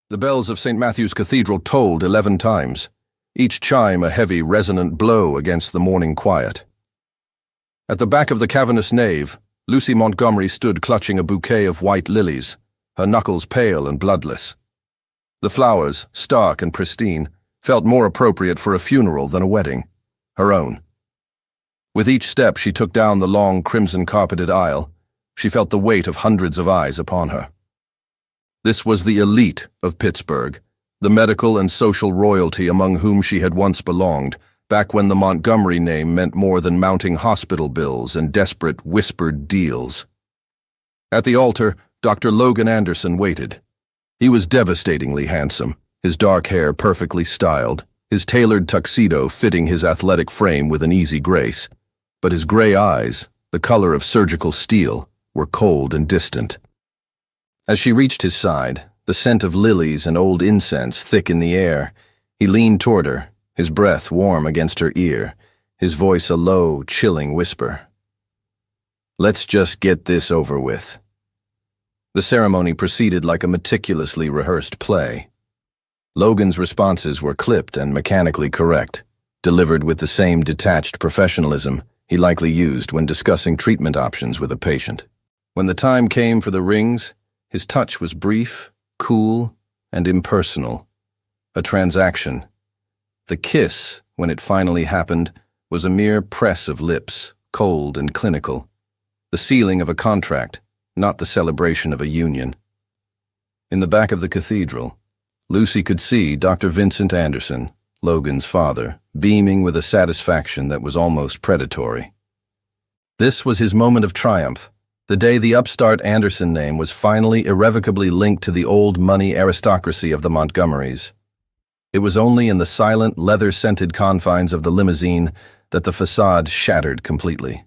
The bells of St. Matthew's Cathedral tolled 11 times, each chime a heavy, resonant blow against the morning quiet. At the back of the cavernous nave, Lucy Montgomery stood clutching a bouquet of white lilies, her knuckles pale and bloodless. The flowers, stark and pristine, felt more appropriate for a funeral than a wedding, her own. With each step she took down the long, crimson-carpeted aisle, she felt the weight of hundreds of eyes upon her. This was the elite of Pittsburgh, the medical and social royalty among whom she had once belonged, back when the Montgomery name meant more than mounting hospital bills and desperate, whispered deals. At the altar, Dr. Logan Anderson waited. He was devastatingly handsome, his dark hair perfectly styled, his tailored tuxedo fitting his athletic frame with an easy grace, but his gray eyes, the color of surgical steel, were cold and distant. As she reached his side, the scent of lilies and old incense thick in the air, he leaned toward her, his breath warm against her ear, his voice a low, chilling whisper. "Let's just get this over with." The ceremony proceeded like a meticulously rehearsed play. Logan's responses were clipped and mechanically correct, delivered with the same detached professionalism he likely used when discussing treatment options with a patient. When the time came for the rings, his touch was brief, cool, and impersonal. A transaction. The kiss, when it finally happened, was a mere press of lips, cold and clinical. The sealing of a contract, not the celebration of a union. In the back of the cathedral, Lucy could see Dr. Vincent Anderson, Logan's father, beaming with a satisfaction that was almost predatory. This was his moment of triumph, the day the upstart Anderson name was finally irrevocably linked to the old money aristocracy of the Montgomerys. It was only in the silent, leather-scented confines of the limousine that the facade shattered completely.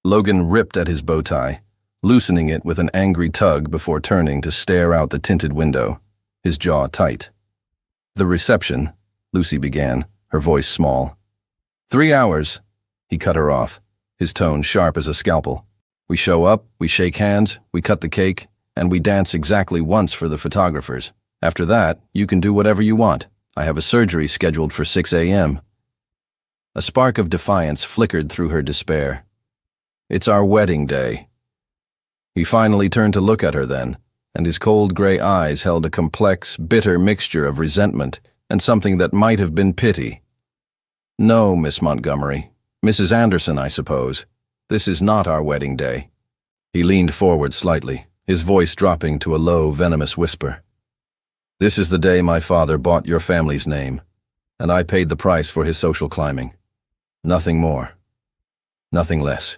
Logan ripped at his bow tie, loosening it with an angry tug before turning to stare out the tinted window, his jaw tight. "The reception," Lucy began, her voice small. 3 hours, he cut her off, his tone sharp as a scalpel. "We show up, we shake hands, we cut the cake, and we dance exactly once for the photographers. After that, you can do whatever you want. I have a surgery scheduled for 6 a.m. A spark of defiance flickered through her despair. "It's our wedding day." He finally turned to look at her then, and his cold gray eyes held a complex, bitter mixture of resentment and something that might have been pity. "No, Miss Montgomery. Mrs. Anderson, I suppose. This is not our wedding day." He leaned forward slightly, his voice dropping to a low, venomous whisper. "This is the day my father bought your family's name, and I paid the price for his social climbing. Nothing more. Nothing less."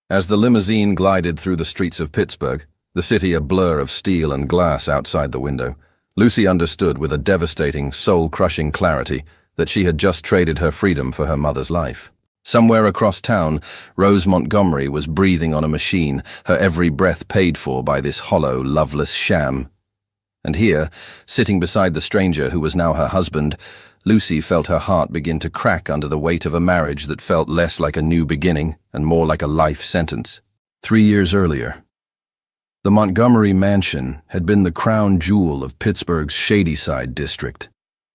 As the limousine glided through the streets of Pittsburgh, the city a blur of steel and glass outside the window, Lucy understood with a devastating, soul-crushing clarity that she had just traded her freedom for her mother's life. Somewhere across town, Rose Montgomery was breathing on a machine, her every breath paid for by this hollow, loveless sham. And here, sitting beside the stranger who was now her husband, Lucy felt her heart begin to crack under the weight of a marriage that felt less like a new beginning and more like a life sentence. 3 years earlier, the Montgomery mansion had been the crown jewel of Pittsburgh's Shadyside district,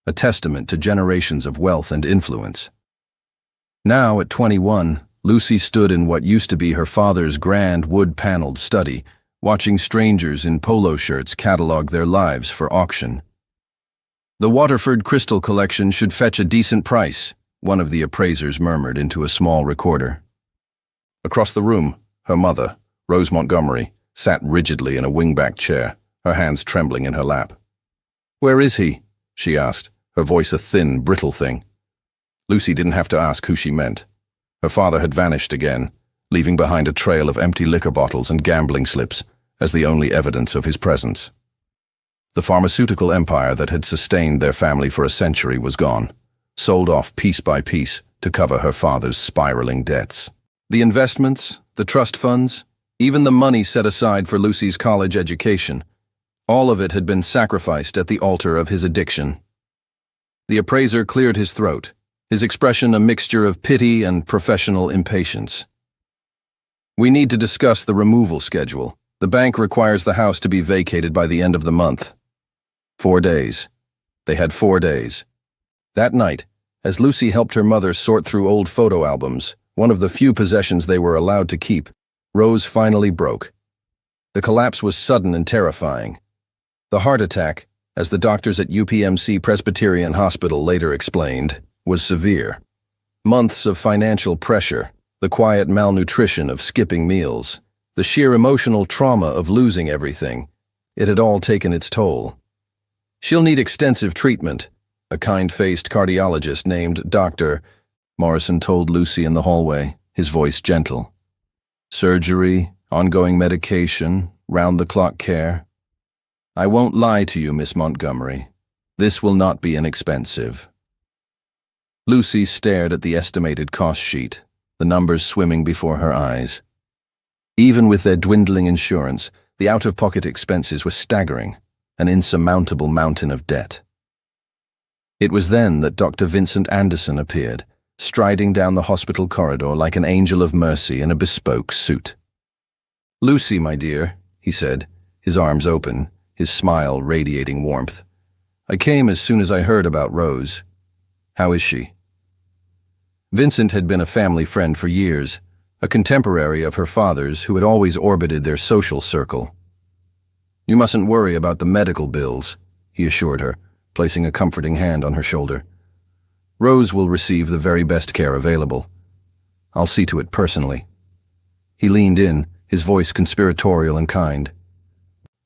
a testament to generations of wealth and influence. Now, at 21, Lucy stood in what used to be her father's grand wood-paneled study, watching strangers in polo shirts catalog their lives for auction. "The Waterford Crystal Collection should fetch a decent price," one of the appraisers murmured into a small recorder. Across the room, her mother, Rose Montgomery, sat rigidly in a wingback chair, her hands trembling in her lap. "Where is he?" she asked, her voice a thin, brittle thing. Lucy didn't have to ask who she meant. Her father had vanished again, leaving behind a trail of empty liquor bottles and gambling slips as the only evidence of his presence. The pharmaceutical empire that had sustained their family for a century was gone, sold off piece by piece to cover her father's spiraling debts. The investments, the trust funds, even the money set aside for Lucy's college education, all of it had been sacrificed at the altar of his addiction. The appraiser cleared his throat, his expression a mixture of pity and professional impatience. "We need to discuss the removal schedule. The bank requires the house to be vacated by the end of the month." 4 days. They had 4 days. That night, as Lucy helped her mother sort through old photo albums, one of the few possessions they were allowed to keep, Rose finally broke. The collapse was sudden and terrifying. The heart attack, as the doctors at UPMC Presbyterian Hospital later explained, was severe. Months of financial pressure, the quiet malnutrition of skipping meals, the sheer emotional trauma of losing everything, it had all taken its toll. "She'll need extensive treatment," a kind-faced cardiologist named Dr. Morrison told Lucy in the hallway, his voice gentle. "Surgery, ongoing medication, round-the-clock care. I won't lie to you, Miss Montgomery. This will not be inexpensive." Lucy stared at the estimated cost sheet, the numbers swimming before her eyes. Even with their dwindling insurance, the out-of-pocket expenses were staggering, an insurmountable mountain of debt. It was then that Dr. Vincent Anderson appeared, striding down the hospital corridor like an angel of mercy in a bespoke suit. "Lucy, my dear," he said, his arms open, his smile radiating warmth. "I came as soon as I heard about Rose. How is she?" Vincent had been a family friend for years, a contemporary of her father's who had always orbited their social circle. "You mustn't worry about the medical bills," he assured her, placing a comforting hand on her shoulder. "Rose will receive the very best care available. I'll see to it personally." He leaned in, his voice conspiratorial and kind.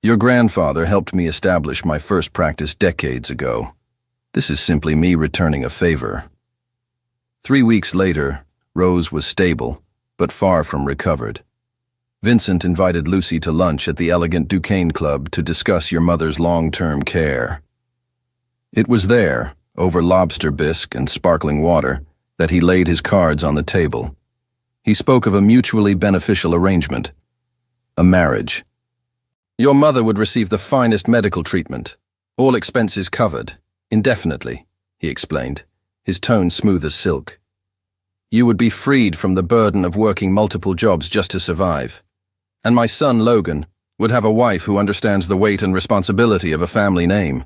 "Your grandfather helped me establish my first practice decades ago. This is simply me returning a favor." 3 weeks later, Rose was stable, but far from recovered. Vincent invited Lucy to lunch at the elegant Duquesne Club to discuss your mother's long-term care. It was there, over lobster bisque and sparkling water, that he laid his cards on the table. He spoke of a mutually beneficial arrangement, a marriage. "Your mother would receive the finest medical treatment, all expenses covered, indefinitely," he explained, his tone smooth as silk. "You would be freed from the burden of working multiple jobs just to survive. And my son, Logan, would have a wife who understands the weight and responsibility of a family name."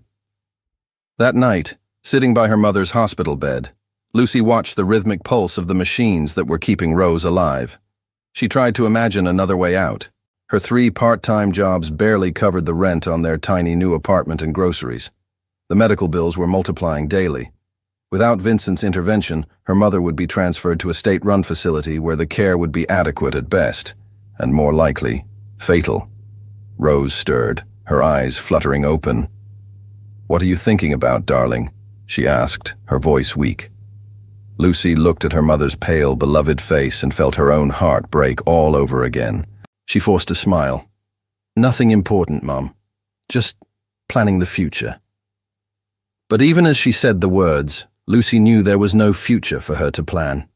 That night, sitting by her mother's hospital bed, Lucy watched the rhythmic pulse of the machines that were keeping Rose alive. She tried to imagine another way out. Her 3 part-time jobs barely covered the rent on their tiny new apartment and groceries. The medical bills were multiplying daily. Without Vincent's intervention, her mother would be transferred to a state-run facility where the care would be adequate at best, and more likely, fatal. Rose stirred, her eyes fluttering open. "What are you thinking about, darling?" she asked, her voice weak. Lucy looked at her mother's pale, beloved face and felt her own heart break all over again. She forced a smile. "Nothing important, Mom. Just planning the future." But even as she said the words, Lucy knew there was no future for her to plan.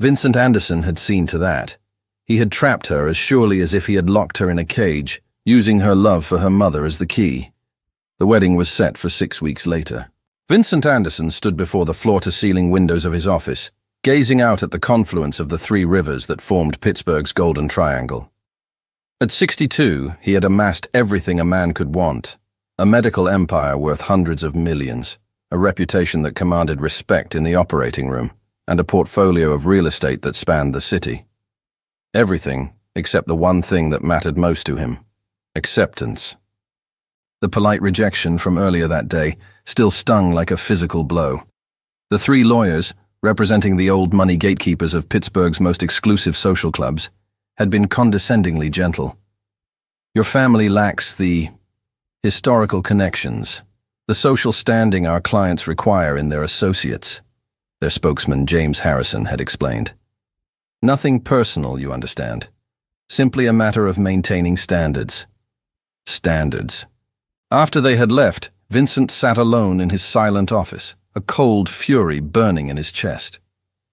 Vincent Anderson had seen to that. He had trapped her as surely as if he had locked her in a cage, using her love for her mother as the key. The wedding was set for 6 weeks later. Vincent Anderson stood before the floor-to-ceiling windows of his office, gazing out at the confluence of the 3 rivers that formed Pittsburgh's Golden Triangle. At 62, he had amassed everything a man could want: a medical empire worth hundreds of millions, a reputation that commanded respect in the operating room, and a portfolio of real estate that spanned the city. Everything except the one thing that mattered most to him: acceptance. The polite rejection from earlier that day still stung like a physical blow. The 3 lawyers, representing the old money gatekeepers of Pittsburgh's most exclusive social clubs, had been condescendingly gentle. "Your family lacks the historical connections, the social standing our clients require in their associates," their spokesman James Harrison had explained. "Nothing personal, you understand. Simply a matter of maintaining standards." Standards. After they had left, Vincent sat alone in his silent office, a cold fury burning in his chest.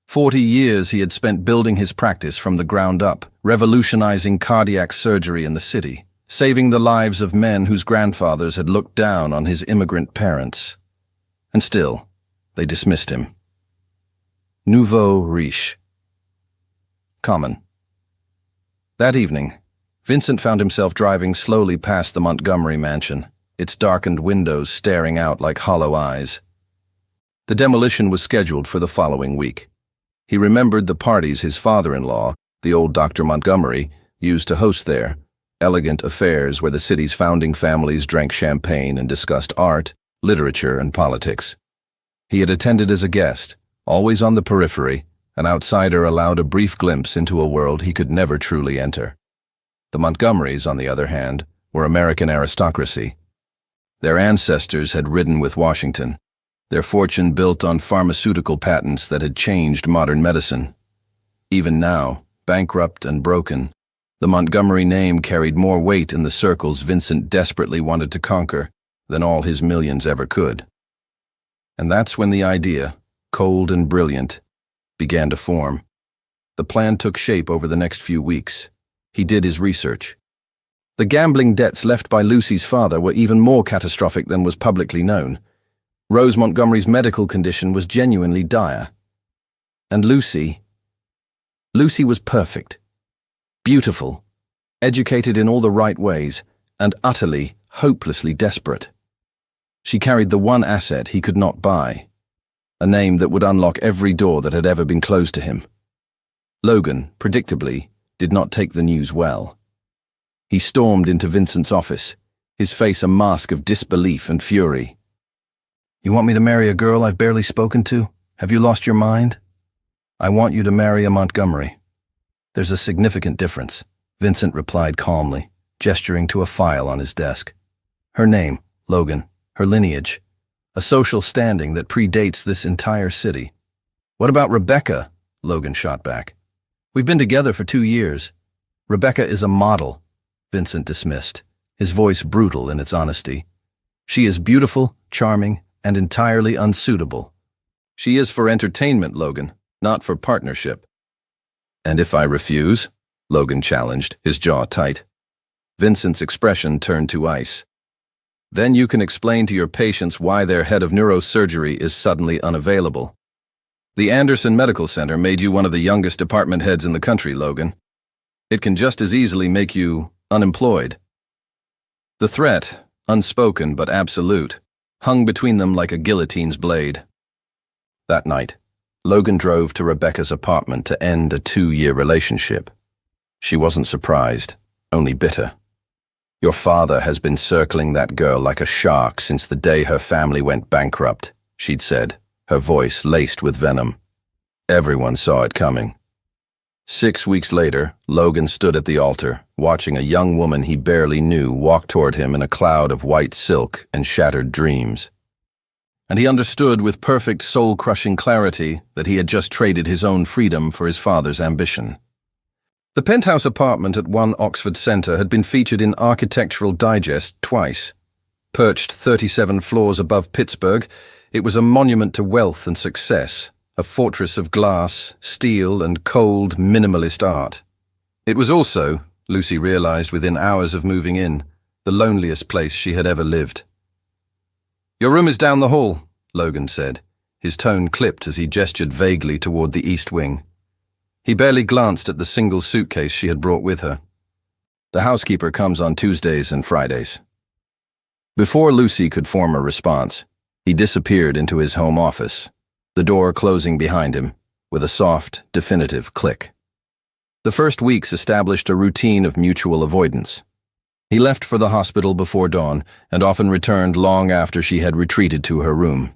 40 years he had spent building his practice from the ground up, revolutionizing cardiac surgery in the city, saving the lives of men whose grandfathers had looked down on his immigrant parents. And still, they dismissed him. Nouveau riche. Common. That evening, Vincent found himself driving slowly past the Montgomery mansion, its darkened windows staring out like hollow eyes. The demolition was scheduled for the following week. He remembered the parties his father-in-law, the old Dr. Montgomery, used to host there, elegant affairs where the city's founding families drank champagne and discussed art, literature, and politics. He had attended as a guest, always on the periphery, an outsider allowed a brief glimpse into a world he could never truly enter. The Montgomerys, on the other hand, were American aristocracy. Their ancestors had ridden with Washington, their fortune built on pharmaceutical patents that had changed modern medicine. Even now, bankrupt and broken, the Montgomery name carried more weight in the circles Vincent desperately wanted to conquer than all his millions ever could. And that's when the idea, cold and brilliant, began to form. The plan took shape over the next few weeks. He did his research. The gambling debts left by Lucy's father were even more catastrophic than was publicly known. Rose Montgomery's medical condition was genuinely dire. And Lucy was perfect, beautiful, educated in all the right ways, and utterly, hopelessly desperate. She carried the one asset he could not buy, a name that would unlock every door that had ever been closed to him. Logan, predictably, did not take the news well. He stormed into Vincent's office, his face a mask of disbelief and fury. "You want me to marry a girl I've barely spoken to? Have you lost your mind?" "I want you to marry a Montgomery." "There's a significant difference," Vincent replied calmly, gesturing to a file on his desk. "Her name, Logan, her lineage, a social standing that predates this entire city." "What about Rebecca?" Logan shot back. "We've been together for 2 years. Rebecca is a model," Vincent dismissed, his voice brutal in its honesty. "She is beautiful, charming, and entirely unsuitable." "She is for entertainment, Logan, not for partnership." "And if I refuse?" Logan challenged, his jaw tight. Vincent's expression turned to ice. "Then you can explain to your patients why their head of neurosurgery is suddenly unavailable. The Anderson Medical Center made you one of the youngest department heads in the country, Logan. It can just as easily make you unemployed." The threat, unspoken but absolute, hung between them like a guillotine's blade. That night, Logan drove to Rebecca's apartment to end a 2-year relationship. She wasn't surprised, only bitter. "Your father has been circling that girl like a shark since the day her family went bankrupt," she'd said, her voice laced with venom. Everyone saw it coming. 6 weeks later, Logan stood at the altar, watching a young woman he barely knew walk toward him in a cloud of white silk and shattered dreams. And he understood with perfect soul-crushing clarity that he had just traded his own freedom for his father's ambition. The penthouse apartment at 1 Oxford Centre had been featured in Architectural Digest twice. Perched 37 floors above Pittsburgh, it was a monument to wealth and success, a fortress of glass, steel, and cold, minimalist art. It was also, Lucy realized within hours of moving in, the loneliest place she had ever lived. "Your room is down the hall," Logan said, his tone clipped as he gestured vaguely toward the east wing. He barely glanced at the single suitcase she had brought with her. "The housekeeper comes on Tuesdays and Fridays." Before Lucy could form a response, he disappeared into his home office, the door closing behind him, with a soft, definitive click. The first weeks established a routine of mutual avoidance. He left for the hospital before dawn and often returned long after she had retreated to her room.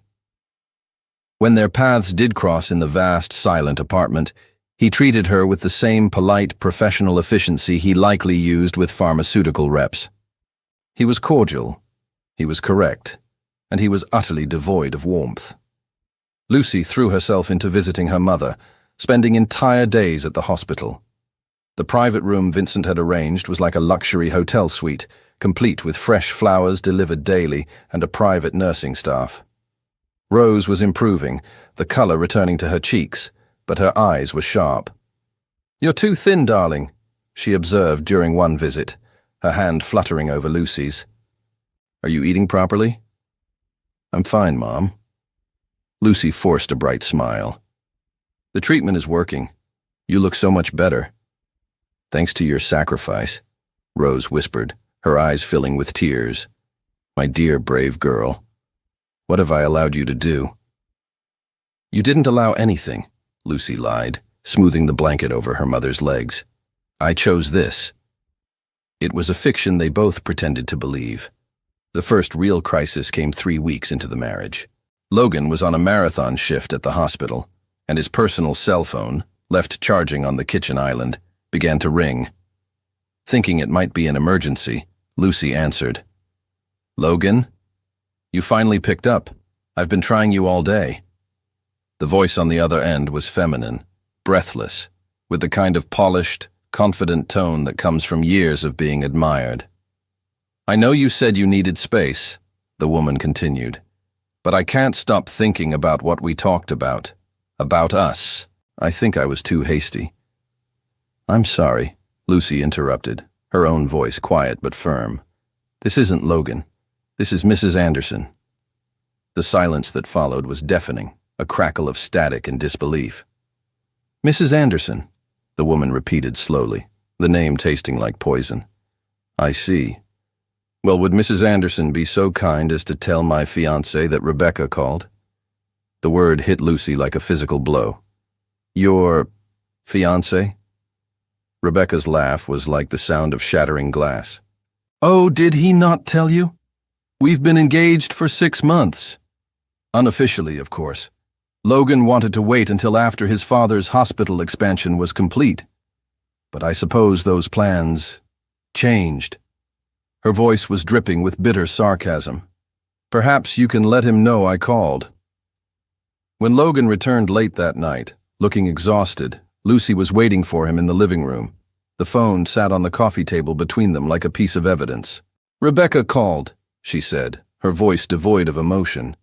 When their paths did cross in the vast, silent apartment, he treated her with the same polite, professional efficiency he likely used with pharmaceutical reps. He was cordial, he was correct, and he was utterly devoid of warmth. Lucy threw herself into visiting her mother, spending entire days at the hospital. The private room Vincent had arranged was like a luxury hotel suite, complete with fresh flowers delivered daily and a private nursing staff. Rose was improving, the color returning to her cheeks, but her eyes were sharp. "You're too thin, darling," she observed during one visit, her hand fluttering over Lucy's. "Are you eating properly?" "I'm fine, Mom." Lucy forced a bright smile. "The treatment is working. You look so much better." "Thanks to your sacrifice," Rose whispered, her eyes filling with tears. My dear, brave girl. What have I allowed you to do? You didn't allow anything, Lucy lied, smoothing the blanket over her mother's legs. I chose this. It was a fiction they both pretended to believe. The first real crisis came 3 weeks into the marriage. Logan was on a marathon shift at the hospital, and his personal cell phone, left charging on the kitchen island, began to ring. Thinking it might be an emergency, Lucy answered. Logan? You finally picked up. I've been trying you all day. The voice on the other end was feminine, breathless, with the kind of polished, confident tone that comes from years of being admired. I know you said you needed space, the woman continued, but I can't stop thinking about what we talked about us. I think I was too hasty. I'm sorry, Lucy interrupted, her own voice quiet but firm. This isn't Logan. This is Mrs. Anderson. The silence that followed was deafening, a crackle of static and disbelief. Mrs. Anderson, the woman repeated slowly, the name tasting like poison. I see. Well, would Mrs. Anderson be so kind as to tell my fiancé that Rebecca called? The word hit Lucy like a physical blow. Your fiancé? Rebecca's laugh was like the sound of shattering glass. Oh, did he not tell you? We've been engaged for 6 months. Unofficially, of course. Logan wanted to wait until after his father's hospital expansion was complete. But I suppose those plans changed. Her voice was dripping with bitter sarcasm. Perhaps you can let him know I called. When Logan returned late that night, looking exhausted, Lucy was waiting for him in the living room. The phone sat on the coffee table between them like a piece of evidence. Rebecca called, she said, her voice devoid of emotion.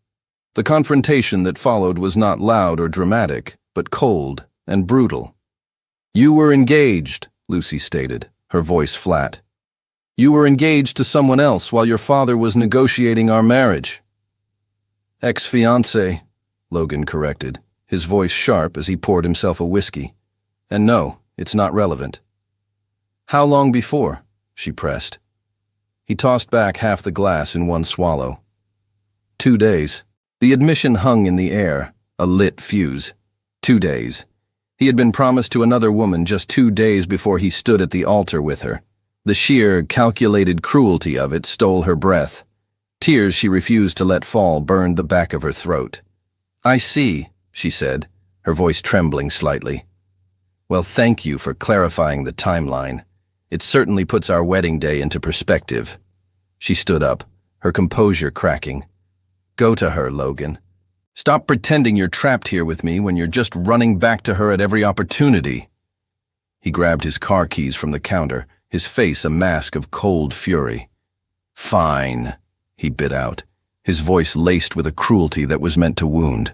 The confrontation that followed was not loud or dramatic, but cold and brutal. You were engaged, Lucy stated, her voice flat. You were engaged to someone else while your father was negotiating our marriage. Ex-fiancé, Logan corrected, his voice sharp as he poured himself a whiskey. And no, it's not relevant. How long before? She pressed. He tossed back half the glass in one swallow. 2 days. The admission hung in the air, a lit fuse. 2 days. He had been promised to another woman just 2 days before he stood at the altar with her. The sheer, calculated cruelty of it stole her breath. Tears she refused to let fall burned the back of her throat. I see, she said, her voice trembling slightly. Well, thank you for clarifying the timeline. It certainly puts our wedding day into perspective. She stood up, her composure cracking. Go to her, Logan. Stop pretending you're trapped here with me when you're just running back to her at every opportunity. He grabbed his car keys from the counter, his face a mask of cold fury. Fine, he bit out, his voice laced with a cruelty that was meant to wound.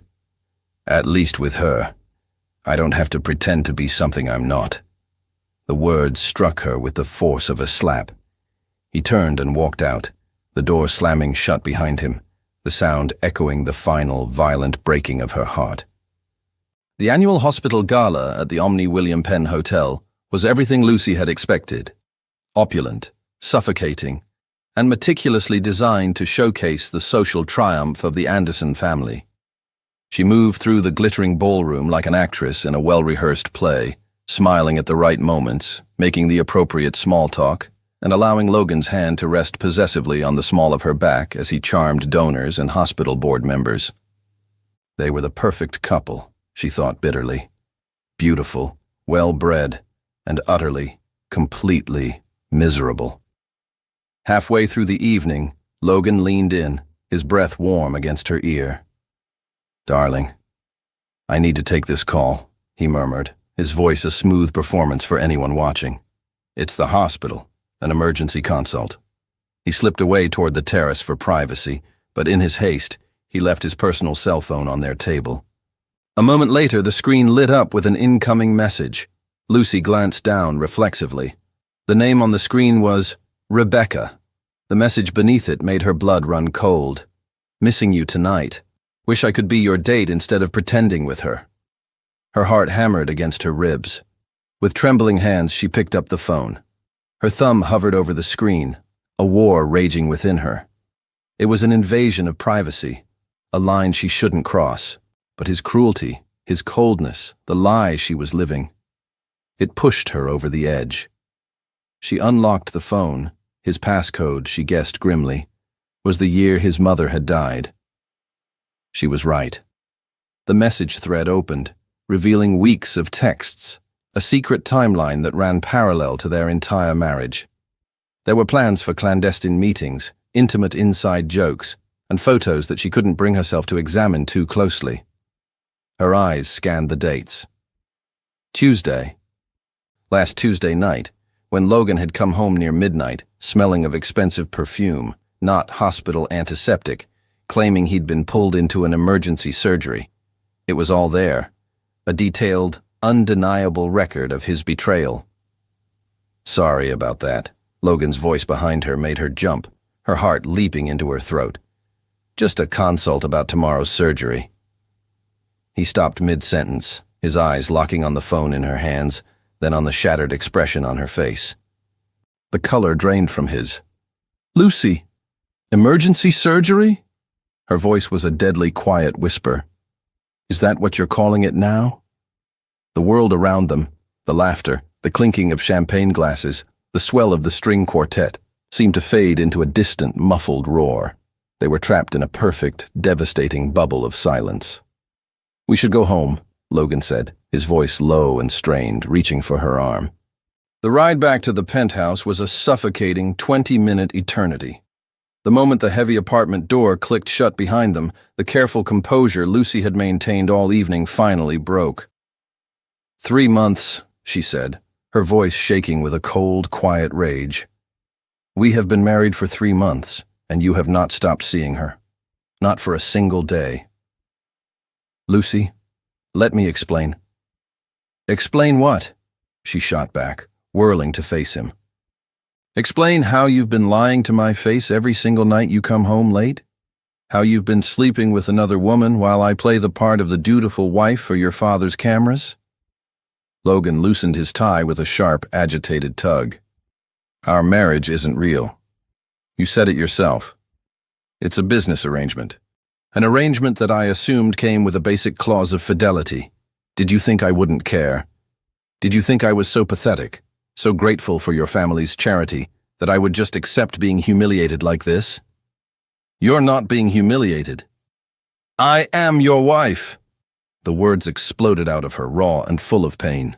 At least with her. I don't have to pretend to be something I'm not. The words struck her with the force of a slap. He turned and walked out, the door slamming shut behind him, the sound echoing the final, violent breaking of her heart. The annual hospital gala at the Omni William Penn Hotel was everything Lucy had expected. Opulent, suffocating, and meticulously designed to showcase the social triumph of the Anderson family. She moved through the glittering ballroom like an actress in a well-rehearsed play, smiling at the right moments, making the appropriate small talk, and allowing Logan's hand to rest possessively on the small of her back as he charmed donors and hospital board members. They were the perfect couple, she thought bitterly. Beautiful, well-bred, and utterly, completely miserable. Halfway through the evening, Logan leaned in, his breath warm against her ear. Darling, I need to take this call, he murmured, his voice a smooth performance for anyone watching. It's the hospital, an emergency consult. He slipped away toward the terrace for privacy, but in his haste, he left his personal cell phone on their table. A moment later, the screen lit up with an incoming message. Lucy glanced down reflexively. The name on the screen was Rebecca. The message beneath it made her blood run cold. Missing you tonight. Wish I could be your date instead of pretending with her. Her heart hammered against her ribs. With trembling hands, she picked up the phone. Her thumb hovered over the screen, a war raging within her. It was an invasion of privacy, a line she shouldn't cross. But his cruelty, his coldness, the lie she was living, it pushed her over the edge. She unlocked the phone. His passcode, she guessed grimly, was the year his mother had died. She was right. The message thread opened, revealing weeks of texts, a secret timeline that ran parallel to their entire marriage. There were plans for clandestine meetings, intimate inside jokes, and photos that she couldn't bring herself to examine too closely. Her eyes scanned the dates. Tuesday. Last Tuesday night, when Logan had come home near midnight, smelling of expensive perfume, not hospital antiseptic, claiming he'd been pulled into an emergency surgery. It was all there, a detailed, undeniable record of his betrayal. Sorry about that. Logan's voice behind her made her jump, her heart leaping into her throat. Just a consult about tomorrow's surgery. He stopped mid-sentence, his eyes locking on the phone in her hands, then on the shattered expression on her face. The color drained from his. Lucy, emergency surgery? Her voice was a deadly quiet whisper. Is that what you're calling it now? The world around them, the laughter, the clinking of champagne glasses, the swell of the string quartet, seemed to fade into a distant, muffled roar. They were trapped in a perfect, devastating bubble of silence. We should go home, Logan said, his voice low and strained, reaching for her arm. The ride back to the penthouse was a suffocating 20-minute eternity. The moment the heavy apartment door clicked shut behind them, the careful composure Lucy had maintained all evening finally broke. 3 months, she said, her voice shaking with a cold, quiet rage. We have been married for 3 months, and you have not stopped seeing her. Not for a single day. Lucy, let me explain. Explain what? She shot back, whirling to face him. Explain how you've been lying to my face every single night you come home late? How you've been sleeping with another woman while I play the part of the dutiful wife for your father's cameras? Logan loosened his tie with a sharp, agitated tug. Our marriage isn't real. You said it yourself. It's a business arrangement. An arrangement that I assumed came with a basic clause of fidelity. Did you think I wouldn't care? Did you think I was so pathetic, so grateful for your family's charity, that I would just accept being humiliated like this? You're not being humiliated. I am your wife. The words exploded out of her, raw and full of pain.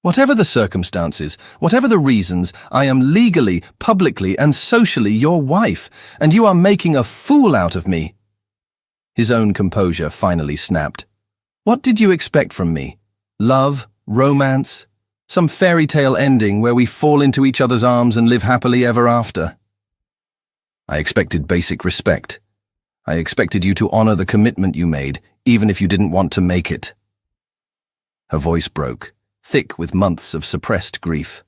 Whatever the circumstances, whatever the reasons, I am legally, publicly, and socially your wife, and you are making a fool out of me. His own composure finally snapped. What did you expect from me? Love? Romance? Some fairy tale ending where we fall into each other's arms and live happily ever after? I expected basic respect. I expected you to honor the commitment you made, even if you didn't want to make it. Her voice broke, thick with months of suppressed grief.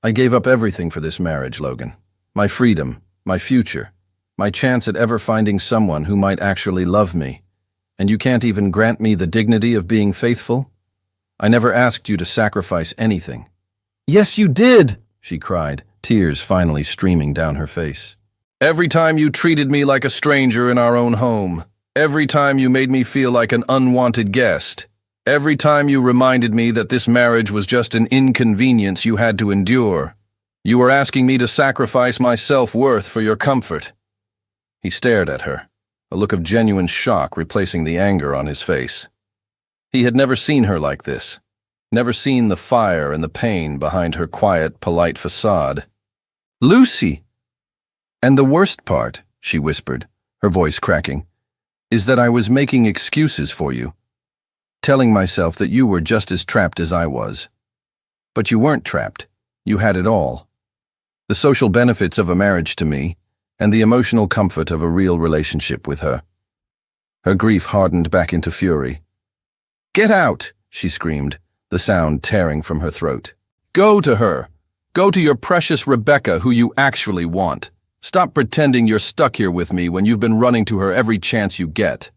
I gave up everything for this marriage, Logan. My freedom, my future, my chance at ever finding someone who might actually love me. And you can't even grant me the dignity of being faithful? I never asked you to sacrifice anything. Yes, you did, she cried, tears finally streaming down her face. Every time you treated me like a stranger in our own home. Every time you made me feel like an unwanted guest. Every time you reminded me that this marriage was just an inconvenience you had to endure. You were asking me to sacrifice my self-worth for your comfort. He stared at her, a look of genuine shock replacing the anger on his face. He had never seen her like this, never seen the fire and the pain behind her quiet, polite facade. Lucy! And the worst part, she whispered, her voice cracking, is that I was making excuses for you, telling myself that you were just as trapped as I was. But you weren't trapped. You had it all. The social benefits of a marriage to me, and the emotional comfort of a real relationship with her. Her grief hardened back into fury. Get out, she screamed, the sound tearing from her throat. Go to her. Go to your precious Rebecca who you actually want. Stop pretending you're stuck here with me when you've been running to her every chance you get.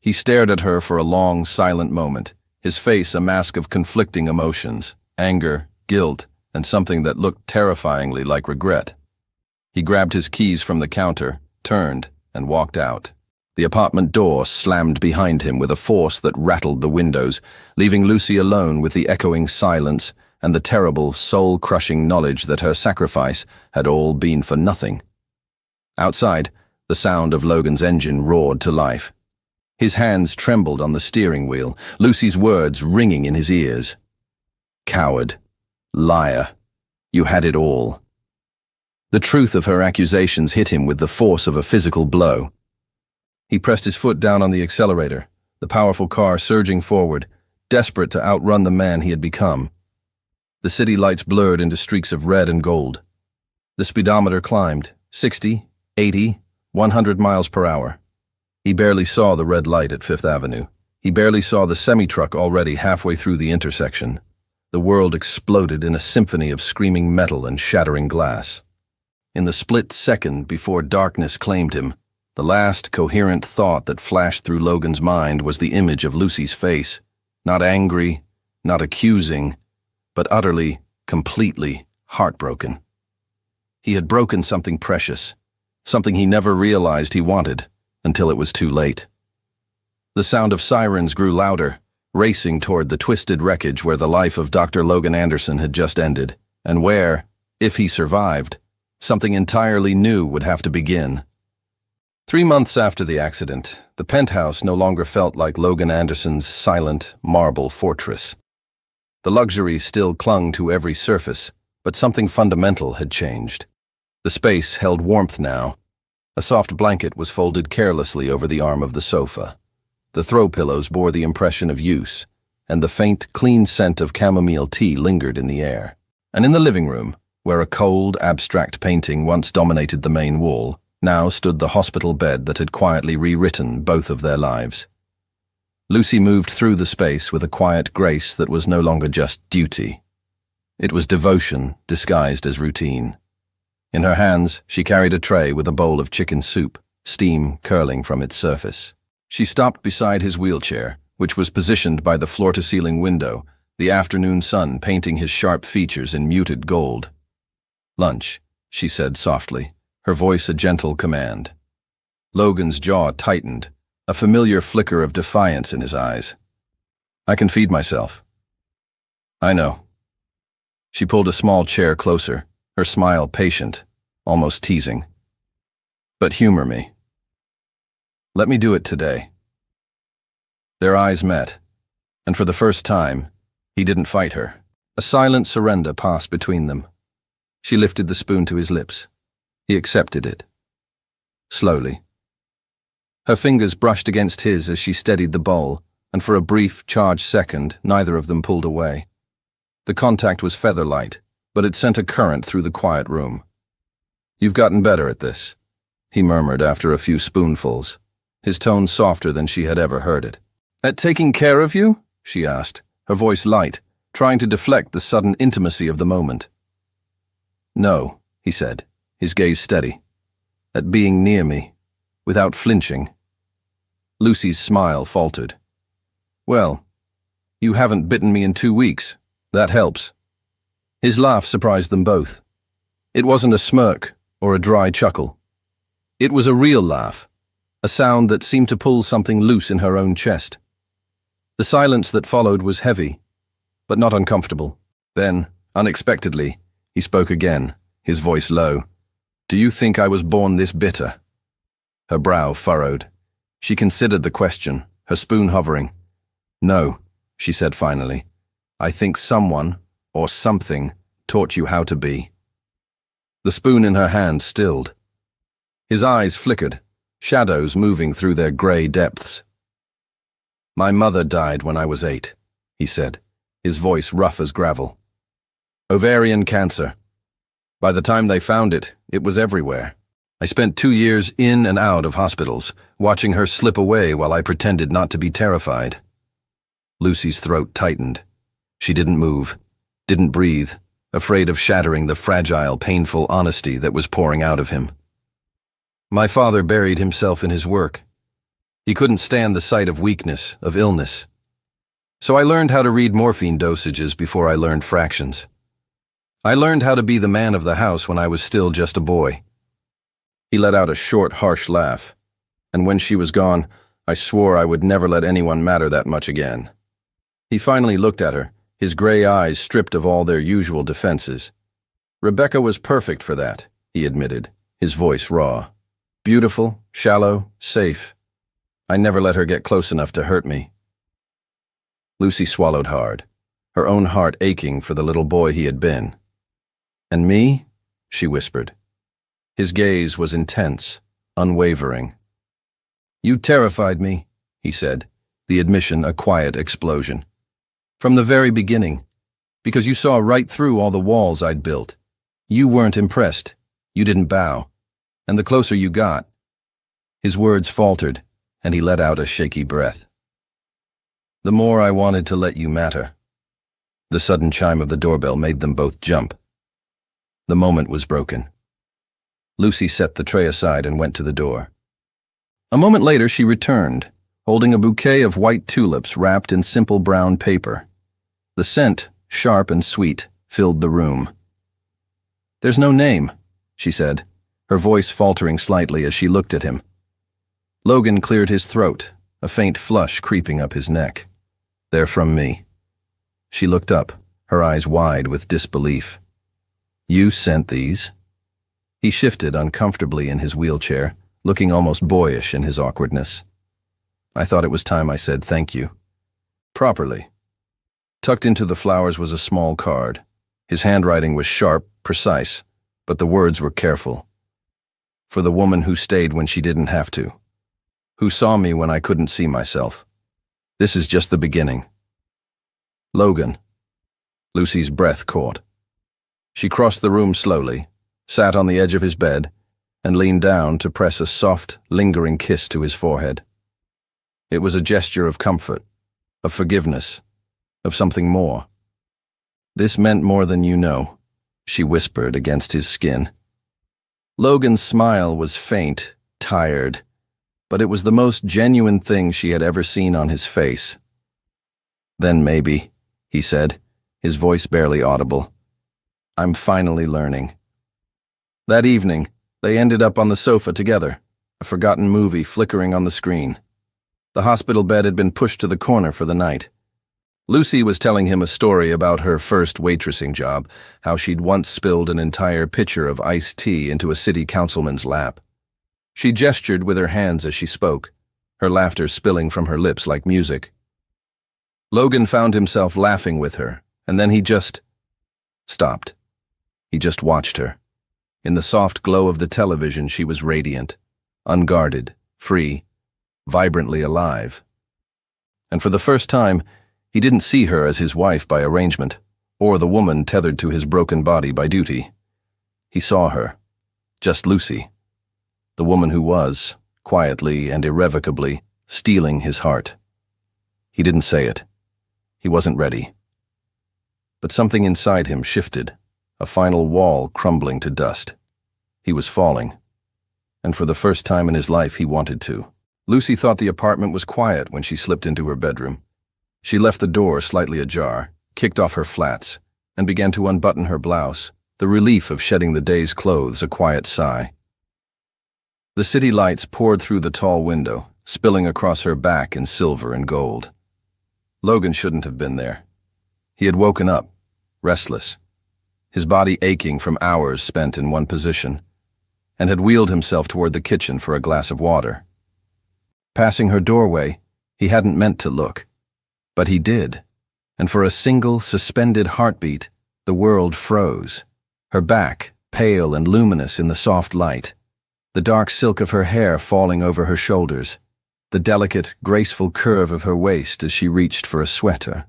He stared at her for a long, silent moment, his face a mask of conflicting emotions, anger, guilt, and something that looked terrifyingly like regret. He grabbed his keys from the counter, turned, and walked out. The apartment door slammed behind him with a force that rattled the windows, leaving Lucy alone with the echoing silence and the terrible, soul-crushing knowledge that her sacrifice had all been for nothing. Outside, the sound of Logan's engine roared to life. His hands trembled on the steering wheel, Lucy's words ringing in his ears. Coward. Liar. You had it all. The truth of her accusations hit him with the force of a physical blow. He pressed his foot down on the accelerator, the powerful car surging forward, desperate to outrun the man he had become. The city lights blurred into streaks of red and gold. The speedometer climbed, 60, 80, 100 miles per hour. He barely saw the red light at Fifth Avenue. He barely saw the semi-truck already halfway through the intersection. The world exploded in a symphony of screaming metal and shattering glass. In the split second before darkness claimed him, the last coherent thought that flashed through Logan's mind was the image of Lucy's face, not angry, not accusing, but utterly, completely heartbroken. He had broken something precious, something he never realized he wanted, until it was too late. The sound of sirens grew louder, racing toward the twisted wreckage where the life of Dr. Logan Anderson had just ended, and where, if he survived, something entirely new would have to begin. 3 months after the accident, the penthouse no longer felt like Logan Anderson's silent marble fortress. The luxury still clung to every surface, but something fundamental had changed. The space held warmth now. A soft blanket was folded carelessly over the arm of the sofa. The throw pillows bore the impression of use, and the faint, clean scent of chamomile tea lingered in the air. And in the living room, where a cold, abstract painting once dominated the main wall, now stood the hospital bed that had quietly rewritten both of their lives. Lucy moved through the space with a quiet grace that was no longer just duty. It was devotion disguised as routine. In her hands, she carried a tray with a bowl of chicken soup, steam curling from its surface. She stopped beside his wheelchair, which was positioned by the floor-to-ceiling window, the afternoon sun painting his sharp features in muted gold. "Lunch," she said softly, her voice a gentle command. Logan's jaw tightened, a familiar flicker of defiance in his eyes. "I can feed myself." "I know." She pulled a small chair closer, her smile patient, almost teasing. "But humor me. Let me do it today." Their eyes met, and for the first time, he didn't fight her. A silent surrender passed between them. She lifted the spoon to his lips. He accepted it. Slowly. Her fingers brushed against his as she steadied the bowl, and for a brief, charged second, neither of them pulled away. The contact was feather-light, but it sent a current through the quiet room. "You've gotten better at this," he murmured after a few spoonfuls, his tone softer than she had ever heard it. "At taking care of you?" she asked, her voice light, trying to deflect the sudden intimacy of the moment. "No," he said, his gaze steady. "At being near me, without flinching." Lucy's smile faltered. "Well, you haven't bitten me in 2 weeks. That helps." His laugh surprised them both. It wasn't a smirk or a dry chuckle. It was a real laugh, a sound that seemed to pull something loose in her own chest. The silence that followed was heavy, but not uncomfortable. Then, unexpectedly, he spoke again, his voice low. "Do you think I was born this bitter?" Her brow furrowed. She considered the question, her spoon hovering. "No," she said finally. "I think someone, or something, taught you how to be." The spoon in her hand stilled. His eyes flickered, shadows moving through their gray depths. "My mother died when I was 8, he said, his voice rough as gravel. "Ovarian cancer. By the time they found it, it was everywhere. I spent 2 years in and out of hospitals, watching her slip away while I pretended not to be terrified." Lucy's throat tightened. She didn't move, didn't breathe, afraid of shattering the fragile, painful honesty that was pouring out of him. "My father buried himself in his work. He couldn't stand the sight of weakness, of illness. So I learned how to read morphine dosages before I learned fractions. I learned how to be the man of the house when I was still just a boy." He let out a short, harsh laugh. And when she was gone, I swore I would never let anyone matter that much again. He finally looked at her, his gray eyes stripped of all their usual defenses. Rebecca was perfect for that, he admitted, his voice raw. Beautiful, shallow, safe. I never let her get close enough to hurt me. Lucy swallowed hard, her own heart aching for the little boy he had been. And me? She whispered. His gaze was intense, unwavering. You terrified me, he said, the admission a quiet explosion. From the very beginning, because you saw right through all the walls I'd built. You weren't impressed. You didn't bow. And the closer you got. His words faltered, and he let out a shaky breath. The more I wanted to let you matter. The sudden chime of the doorbell made them both jump. The moment was broken. Lucy set the tray aside and went to the door. A moment later she returned, holding a bouquet of white tulips wrapped in simple brown paper. The scent, sharp and sweet, filled the room. There's no name, she said, her voice faltering slightly as she looked at him. Logan cleared his throat, a faint flush creeping up his neck. They're from me. She looked up, her eyes wide with disbelief. You sent these? He shifted uncomfortably in his wheelchair, looking almost boyish in his awkwardness. I thought it was time I said thank you. Properly. Tucked into the flowers was a small card. His handwriting was sharp, precise, but the words were careful. For the woman who stayed when she didn't have to. Who saw me when I couldn't see myself. This is just the beginning. Logan. Lucy's breath caught. She crossed the room slowly, sat on the edge of his bed, and leaned down to press a soft, lingering kiss to his forehead. It was a gesture of comfort, of forgiveness, of something more. This meant more than you know, she whispered against his skin. Logan's smile was faint, tired, but it was the most genuine thing she had ever seen on his face. Then maybe, he said, his voice barely audible. I'm finally learning. That evening, they ended up on the sofa together, a forgotten movie flickering on the screen. The hospital bed had been pushed to the corner for the night. Lucy was telling him a story about her first waitressing job, how she'd once spilled an entire pitcher of iced tea into a city councilman's lap. She gestured with her hands as she spoke, her laughter spilling from her lips like music. Logan found himself laughing with her, and then he just stopped. He just watched her. In the soft glow of the television, she was radiant, unguarded, free, vibrantly alive. And for the first time, he didn't see her as his wife by arrangement, or the woman tethered to his broken body by duty. He saw her, just Lucy, the woman who was, quietly and irrevocably, stealing his heart. He didn't say it. He wasn't ready. But something inside him shifted, a final wall crumbling to dust. He was falling. And for the first time in his life, he wanted to. Lucy thought the apartment was quiet when she slipped into her bedroom. She left the door slightly ajar, kicked off her flats, and began to unbutton her blouse, the relief of shedding the day's clothes a quiet sigh. The city lights poured through the tall window, spilling across her back in silver and gold. Logan shouldn't have been there. He had woken up, restless, his body aching from hours spent in one position, and had wheeled himself toward the kitchen for a glass of water. Passing her doorway, he hadn't meant to look. But he did, and for a single, suspended heartbeat, the world froze. Her back, pale and luminous in the soft light, the dark silk of her hair falling over her shoulders, the delicate, graceful curve of her waist as she reached for a sweater.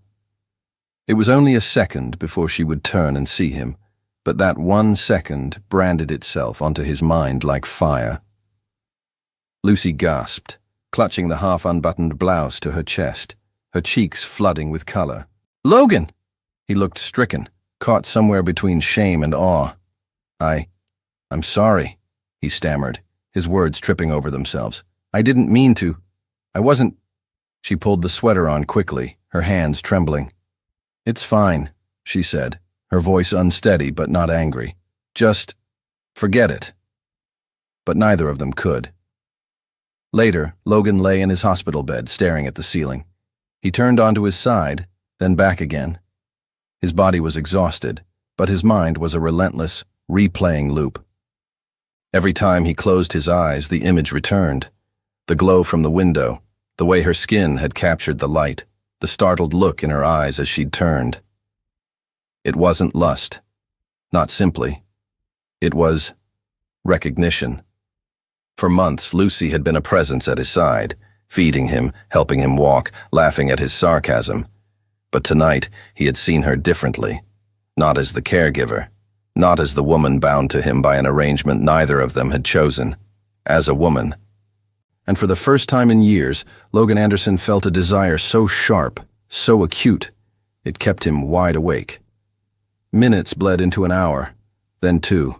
It was only a second before she would turn and see him, but that 1 second branded itself onto his mind like fire. Lucy gasped, clutching the half-unbuttoned blouse to her chest, her cheeks flooding with color. Logan! He looked stricken, caught somewhere between shame and awe. I'm sorry, he stammered, his words tripping over themselves. I didn't mean to. I wasn't. She pulled the sweater on quickly, her hands trembling. It's fine, she said, her voice unsteady but not angry. Just forget it. but neither of them could. Later, Logan lay in his hospital bed, staring at the ceiling. He turned onto his side, then back again. His body was exhausted, but his mind was a relentless, replaying loop. Every time he closed his eyes, the image returned. The glow from the window, the way her skin had captured the light, the startled look in her eyes as she'd turned. It wasn't lust. Not simply. It was recognition. For months, Lucy had been a presence at his side, feeding him, helping him walk, laughing at his sarcasm. But tonight, he had seen her differently. Not as the caregiver, not as the woman bound to him by an arrangement neither of them had chosen. As a woman. And for the first time in years, Logan Anderson felt a desire so sharp, so acute, it kept him wide awake. Minutes bled into an hour, then 2.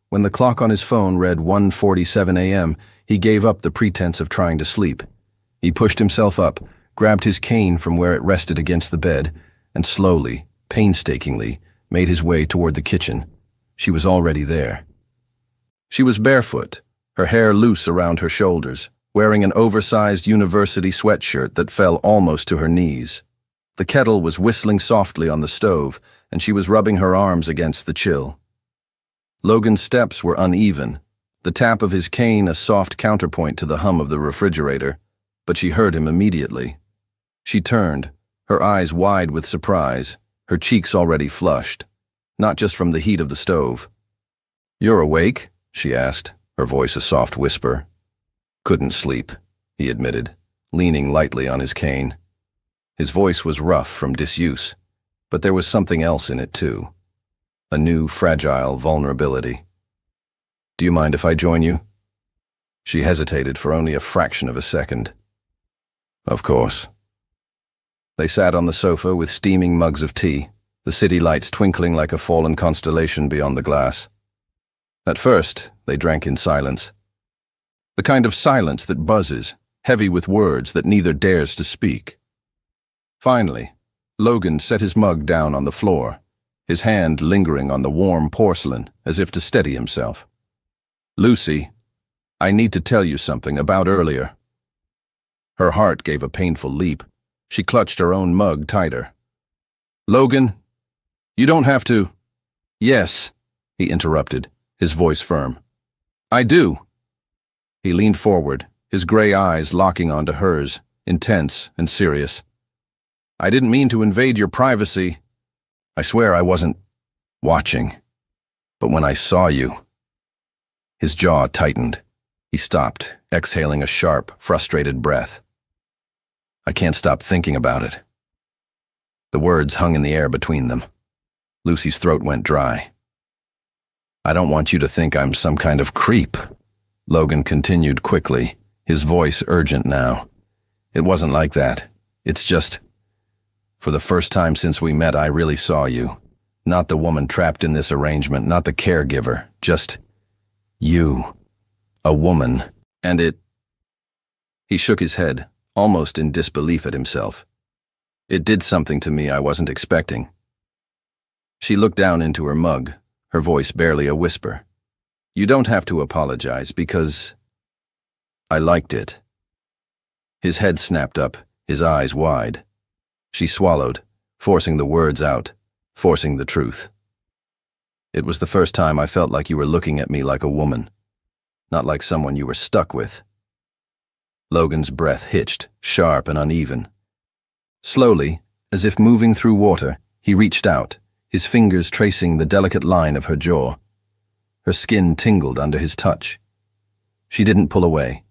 When the clock on his phone read 1:47 a.m., he gave up the pretense of trying to sleep. He pushed himself up, grabbed his cane from where it rested against the bed, and slowly, painstakingly, made his way toward the kitchen. She was already there. She was barefoot, her hair loose around her shoulders, wearing an oversized university sweatshirt that fell almost to her knees. The kettle was whistling softly on the stove, and she was rubbing her arms against the chill. Logan's steps were uneven, the tap of his cane a soft counterpoint to the hum of the refrigerator, but she heard him immediately. She turned, her eyes wide with surprise, her cheeks already flushed, not just from the heat of the stove. "You're awake?" she asked, her voice a soft whisper. "Couldn't sleep," he admitted, leaning lightly on his cane. His voice was rough from disuse, but there was something else in it too. A new, fragile vulnerability. "Do you mind if I join you?" She hesitated for only a fraction of a second. "Of course." They sat on the sofa with steaming mugs of tea, the city lights twinkling like a fallen constellation beyond the glass. At first, they drank in silence. The kind of silence that buzzes, heavy with words that neither dares to speak. Finally, Logan set his mug down on the floor, his hand lingering on the warm porcelain as if to steady himself. "Lucy, I need to tell you something about earlier." Her heart gave a painful leap. She clutched her own mug tighter. "Logan, you don't have to—" "Yes," he interrupted, his voice firm. "I do." He leaned forward, his gray eyes locking onto hers, intense and serious. "I didn't mean to invade your privacy. I swear I wasn't watching. But when I saw you—" His jaw tightened. He stopped, exhaling a sharp, frustrated breath. "I can't stop thinking about it." The words hung in the air between them. Lucy's throat went dry. "I don't want you to think I'm some kind of creep," Logan continued quickly, his voice urgent now. "It wasn't like that. It's just, for the first time since we met, I really saw you. Not the woman trapped in this arrangement, not the caregiver, just you. A woman. And it—" He shook his head, almost in disbelief at himself. "It did something to me I wasn't expecting." She looked down into her mug, her voice barely a whisper. "You don't have to apologize because I liked it." His head snapped up, his eyes wide. She swallowed, forcing the words out, forcing the truth. "It was the first time I felt like you were looking at me like a woman, not like someone you were stuck with." Logan's breath hitched, sharp and uneven. Slowly, as if moving through water, he reached out, his fingers tracing the delicate line of her jaw. Her skin tingled under his touch. She didn't pull away.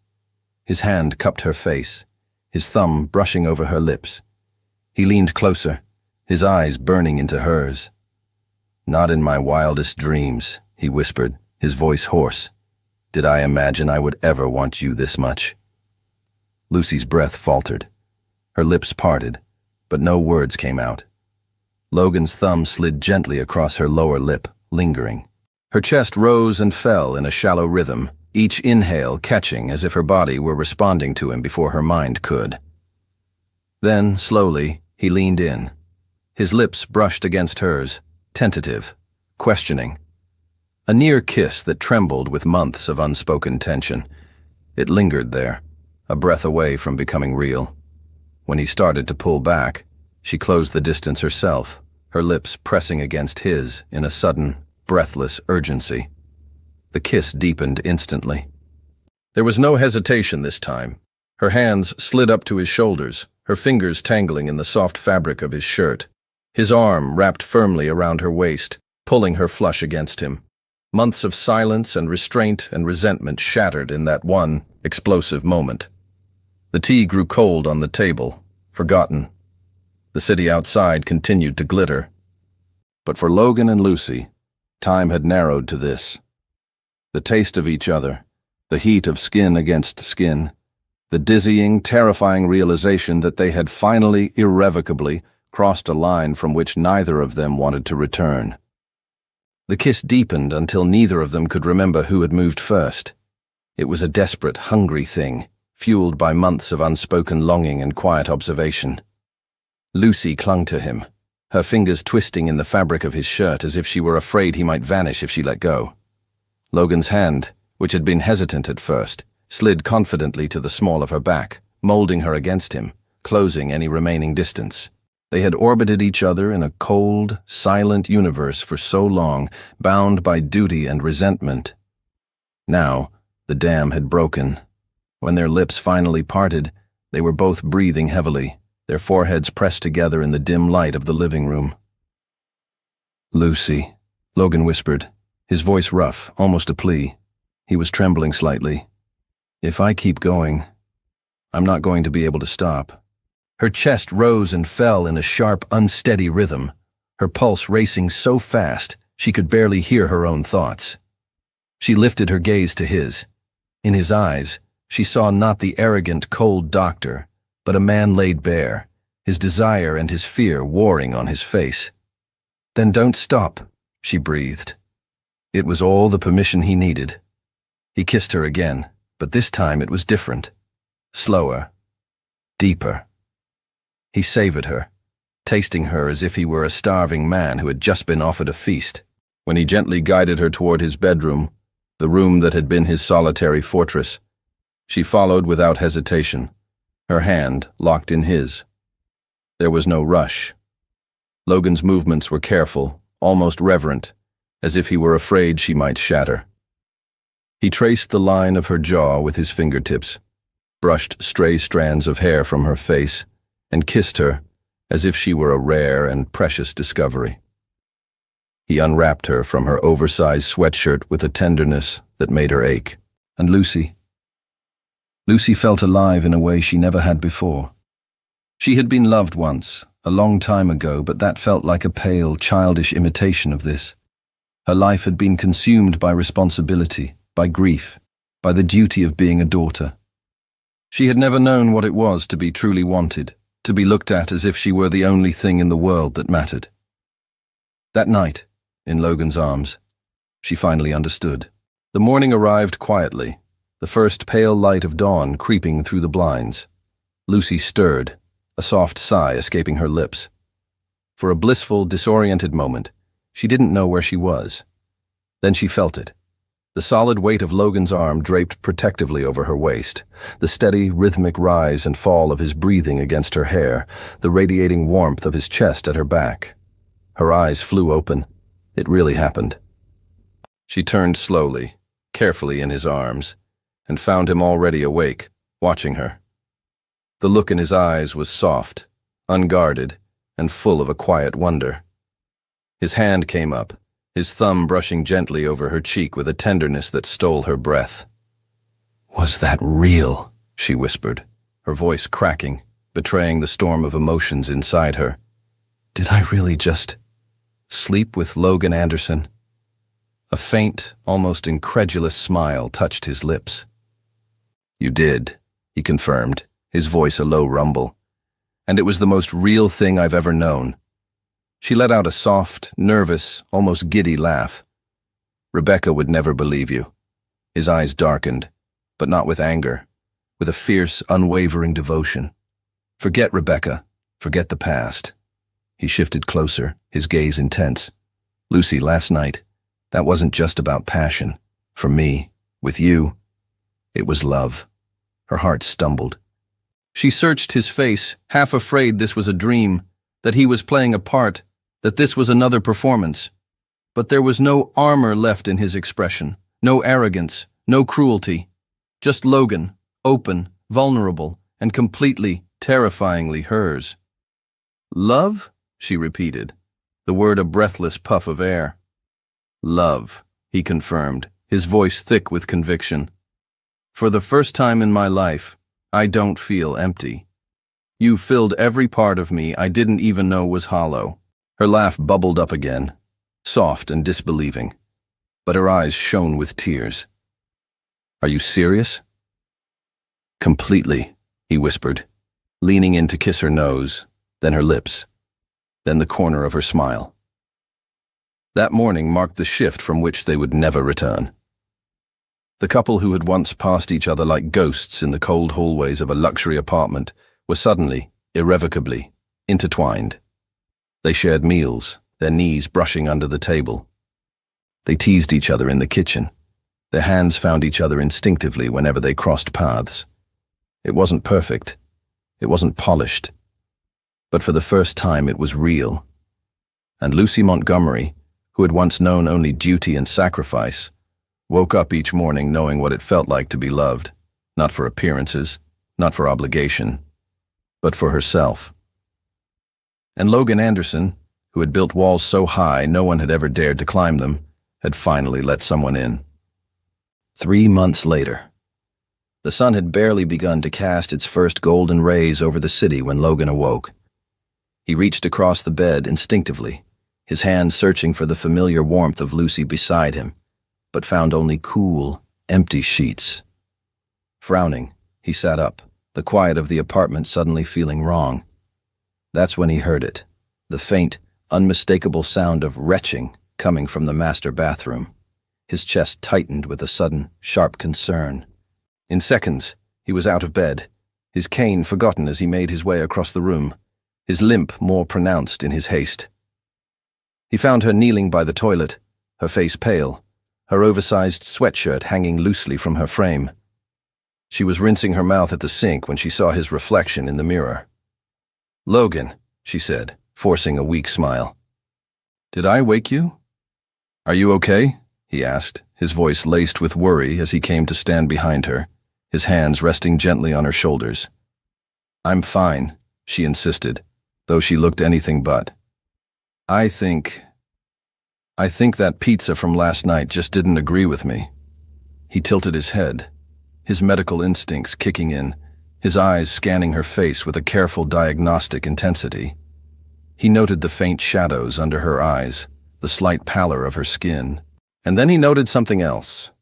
His hand cupped her face, his thumb brushing over her lips. He leaned closer, his eyes burning into hers. "Not in my wildest dreams," he whispered, his voice hoarse. "Did I imagine I would ever want you this much?" Lucy's breath faltered. Her lips parted, but no words came out. Logan's thumb slid gently across her lower lip, lingering. Her chest rose and fell in a shallow rhythm, each inhale catching as if her body were responding to him before her mind could. Then, slowly, he leaned in. His lips brushed against hers, tentative, questioning. A near kiss that trembled with months of unspoken tension. It lingered there, a breath away from becoming real. When he started to pull back, she closed the distance herself, her lips pressing against his in a sudden, breathless urgency. The kiss deepened instantly. There was no hesitation this time. Her hands slid up to his shoulders, her fingers tangling in the soft fabric of his shirt. His arm wrapped firmly around her waist, pulling her flush against him. Months of silence and restraint and resentment shattered in that one explosive moment. The tea grew cold on the table, forgotten. The city outside continued to glitter. But for Logan and Lucy, time had narrowed to this. The taste of each other, the heat of skin against skin, the dizzying, terrifying realization that they had finally, irrevocably, crossed a line from which neither of them wanted to return. The kiss deepened until neither of them could remember who had moved first. It was a desperate, hungry thing, fueled by months of unspoken longing and quiet observation. Lucy clung to him, her fingers twisting in the fabric of his shirt as if she were afraid he might vanish if she let go. Logan's hand, which had been hesitant at first, slid confidently to the small of her back, molding her against him, closing any remaining distance. They had orbited each other in a cold, silent universe for so long, bound by duty and resentment. Now, the dam had broken. When their lips finally parted, they were both breathing heavily, their foreheads pressed together in the dim light of the living room. "Lucy," Logan whispered, his voice rough, almost a plea. He was trembling slightly. "If I keep going, I'm not going to be able to stop." Her chest rose and fell in a sharp, unsteady rhythm, her pulse racing so fast she could barely hear her own thoughts. She lifted her gaze to his. In his eyes, she saw not the arrogant, cold doctor, but a man laid bare, his desire and his fear warring on his face. "Then don't stop," she breathed. It was all the permission he needed. He kissed her again, but this time it was different. Slower. Deeper. He savored her, tasting her as if he were a starving man who had just been offered a feast. When he gently guided her toward his bedroom, the room that had been his solitary fortress, she followed without hesitation, her hand locked in his. There was no rush. Logan's movements were careful, almost reverent, as if he were afraid she might shatter. He traced the line of her jaw with his fingertips, brushed stray strands of hair from her face, and kissed her as if she were a rare and precious discovery. He unwrapped her from her oversized sweatshirt with a tenderness that made her ache. And Lucy felt alive in a way she never had before. She had been loved once, a long time ago, but that felt like a pale, childish imitation of this. Her life had been consumed by responsibility, by grief, by the duty of being a daughter. She had never known what it was to be truly wanted, to be looked at as if she were the only thing in the world that mattered. That night, in Logan's arms, she finally understood. The morning arrived quietly, the first pale light of dawn creeping through the blinds. Lucy stirred, a soft sigh escaping her lips. For a blissful, disoriented moment, she didn't know where she was. Then she felt it. The solid weight of Logan's arm draped protectively over her waist, the steady, rhythmic rise and fall of his breathing against her hair, the radiating warmth of his chest at her back. Her eyes flew open. It really happened. She turned slowly, carefully in his arms, and found him already awake, watching her. The look in his eyes was soft, unguarded, and full of a quiet wonder. His hand came up, his thumb brushing gently over her cheek with a tenderness that stole her breath. "Was that real?" she whispered, her voice cracking, betraying the storm of emotions inside her. "Did I really just sleep with Logan Anderson?" A faint, almost incredulous smile touched his lips. "You did," he confirmed, his voice a low rumble. "And it was the most real thing I've ever known." She let out a soft, nervous, almost giddy laugh. "Rebecca would never believe you." His eyes darkened, but not with anger, with a fierce, unwavering devotion. "Forget Rebecca. Forget the past." He shifted closer, his gaze intense. "Lucy, last night, That wasn't just about passion. For me, with you, it was love. Her heart stumbled. She searched his face, half afraid this was a dream, that he was playing a part, that this was another performance. But there was no armor left in his expression, no arrogance, no cruelty. Just Logan, open, vulnerable, and completely, terrifyingly hers. Love? She repeated, the word a breathless puff of air. Love, he confirmed, his voice thick with conviction. For the first time in my life, I don't feel empty. You filled every part of me I didn't even know was hollow. Her laugh bubbled up again, soft and disbelieving, but her eyes shone with tears. Are you serious? Completely, he whispered, leaning in to kiss her nose, then her lips, then the corner of her smile. That morning marked the shift from which they would never return. The couple who had once passed each other like ghosts in the cold hallways of a luxury apartment were suddenly, irrevocably, intertwined. They shared meals, their knees brushing under the table. They teased each other in the kitchen. Their hands found each other instinctively whenever they crossed paths. It wasn't perfect. It wasn't polished. But for the first time it was real. And Lucy Montgomery, who had once known only duty and sacrifice, woke up each morning knowing what it felt like to be loved, not for appearances, not for obligation, but for herself. And Logan Anderson, who had built walls so high no one had ever dared to climb them, had finally let someone in. 3 months later. The sun had barely begun to cast its first golden rays over the city when Logan awoke. He reached across the bed instinctively, his hand searching for the familiar warmth of Lucy beside him, but found only cool, empty sheets. Frowning, he sat up, the quiet of the apartment suddenly feeling wrong. That's when he heard it, the faint, unmistakable sound of retching coming from the master bathroom. His chest tightened with a sudden, sharp concern. In seconds, he was out of bed, his cane forgotten as he made his way across the room, his limp more pronounced in his haste. He found her kneeling by the toilet, her face pale, her oversized sweatshirt hanging loosely from her frame. She was rinsing her mouth at the sink when she saw his reflection in the mirror. "Logan," she said, forcing a weak smile. "Did I wake you?" "Are you okay?" he asked, his voice laced with worry as he came to stand behind her, his hands resting gently on her shoulders. "I'm fine," she insisted, though she looked anything but. I think that pizza from last night just didn't agree with me." He tilted his head, his medical instincts kicking in, his eyes scanning her face with a careful diagnostic intensity. He noted the faint shadows under her eyes, the slight pallor of her skin, and then he noted something else.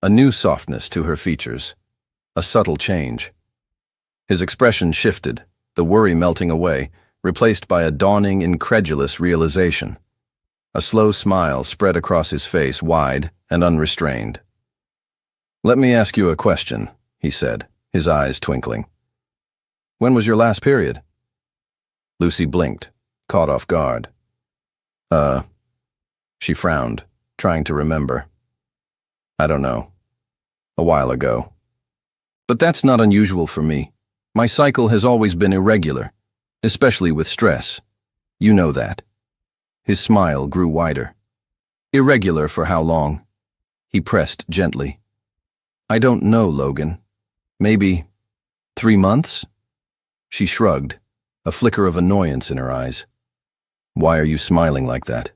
A new softness to her features, a subtle change. His expression shifted, the worry melting away, replaced by a dawning, incredulous realization. A slow smile spread across his face, wide and unrestrained. "Let me ask you a question," he said, his eyes twinkling. "When was your last period?" Lucy blinked, caught off guard. She frowned, trying to remember. "I don't know. A while ago. But that's not unusual for me. My cycle has always been irregular, especially with stress. You know that." His smile grew wider. "Irregular for how long?" He pressed gently. "I don't know, Logan. Maybe 3 months?" She shrugged, a flicker of annoyance in her eyes. "Why are you smiling like that?"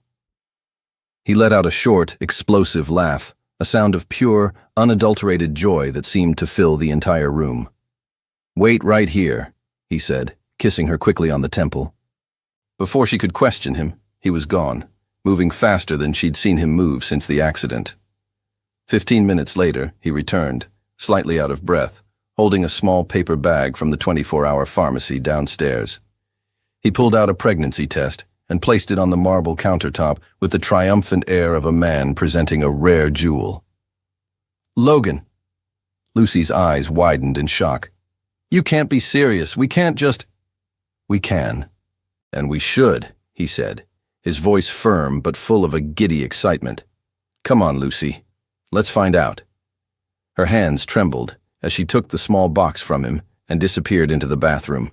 He let out a short, explosive laugh, a sound of pure, unadulterated joy that seemed to fill the entire room. "Wait right here," he said, kissing her quickly on the temple. Before she could question him, he was gone, moving faster than she'd seen him move since the accident. 15 minutes later, he returned, slightly out of breath, holding a small paper bag from the 24-hour pharmacy downstairs. He pulled out a pregnancy test and placed it on the marble countertop with the triumphant air of a man presenting a rare jewel. "Logan!" Lucy's eyes widened in shock. "You can't be serious. We can't just—" "We can. And we should," he said, his voice firm but full of a giddy excitement. Come on, Lucy. Let's find out. Her hands trembled as she took the small box from him and disappeared into the bathroom.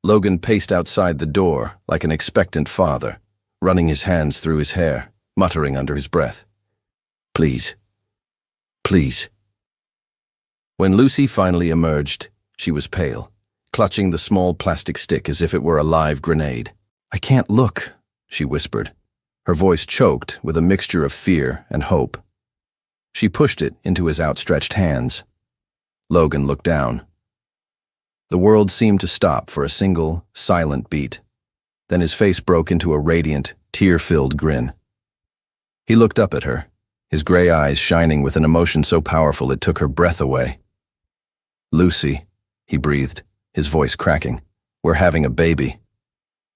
Logan paced outside the door like an expectant father, running his hands through his hair, muttering under his breath. Please. Please. When Lucy finally emerged, she was pale, clutching the small plastic stick as if it were a live grenade. I can't look, she whispered, her voice choked with a mixture of fear and hope. She pushed it into his outstretched hands. Logan looked down. The world seemed to stop for a single, silent beat. Then his face broke into a radiant, tear-filled grin. He looked up at her, his gray eyes shining with an emotion so powerful it took her breath away. Lucy, he breathed, his voice cracking. We're having a baby.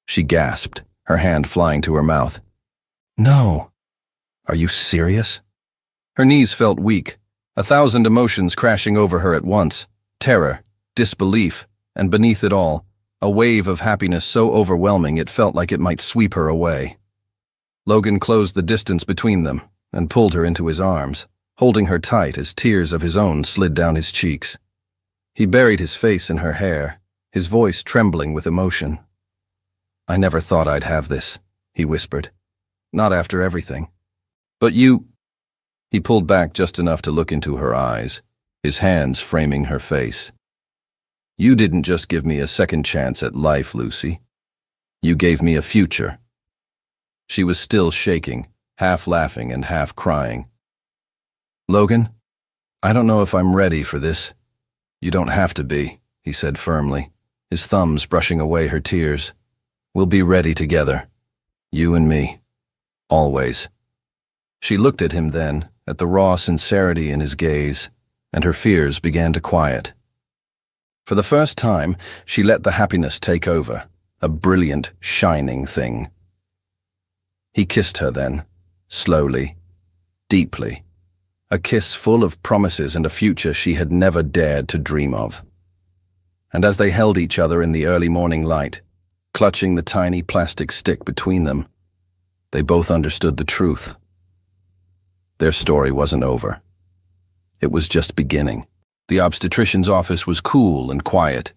She gasped, her hand flying to her mouth. No. Are you serious? Her knees felt weak, 1,000 emotions crashing over her at once. Terror, disbelief, and beneath it all, a wave of happiness so overwhelming it felt like it might sweep her away. Logan closed the distance between them and pulled her into his arms, holding her tight as tears of his own slid down his cheeks. He buried his face in her hair, his voice trembling with emotion. I never thought I'd have this, he whispered. Not after everything. But you... He pulled back just enough to look into her eyes, his hands framing her face. You didn't just give me a second chance at life, Lucy. You gave me a future. She was still shaking, half laughing and half crying. Logan, I don't know if I'm ready for this. You don't have to be, he said firmly, his thumbs brushing away her tears. We'll be ready together. You and me. Always. She looked at him then, at the raw sincerity in his gaze, and her fears began to quiet. For the first time, she let the happiness take over, a brilliant, shining thing. He kissed her then, slowly, deeply, a kiss full of promises and a future she had never dared to dream of. And as they held each other in the early morning light, clutching the tiny plastic stick between them, they both understood the truth. Their story wasn't over. It was just beginning. The obstetrician's office was cool and quiet.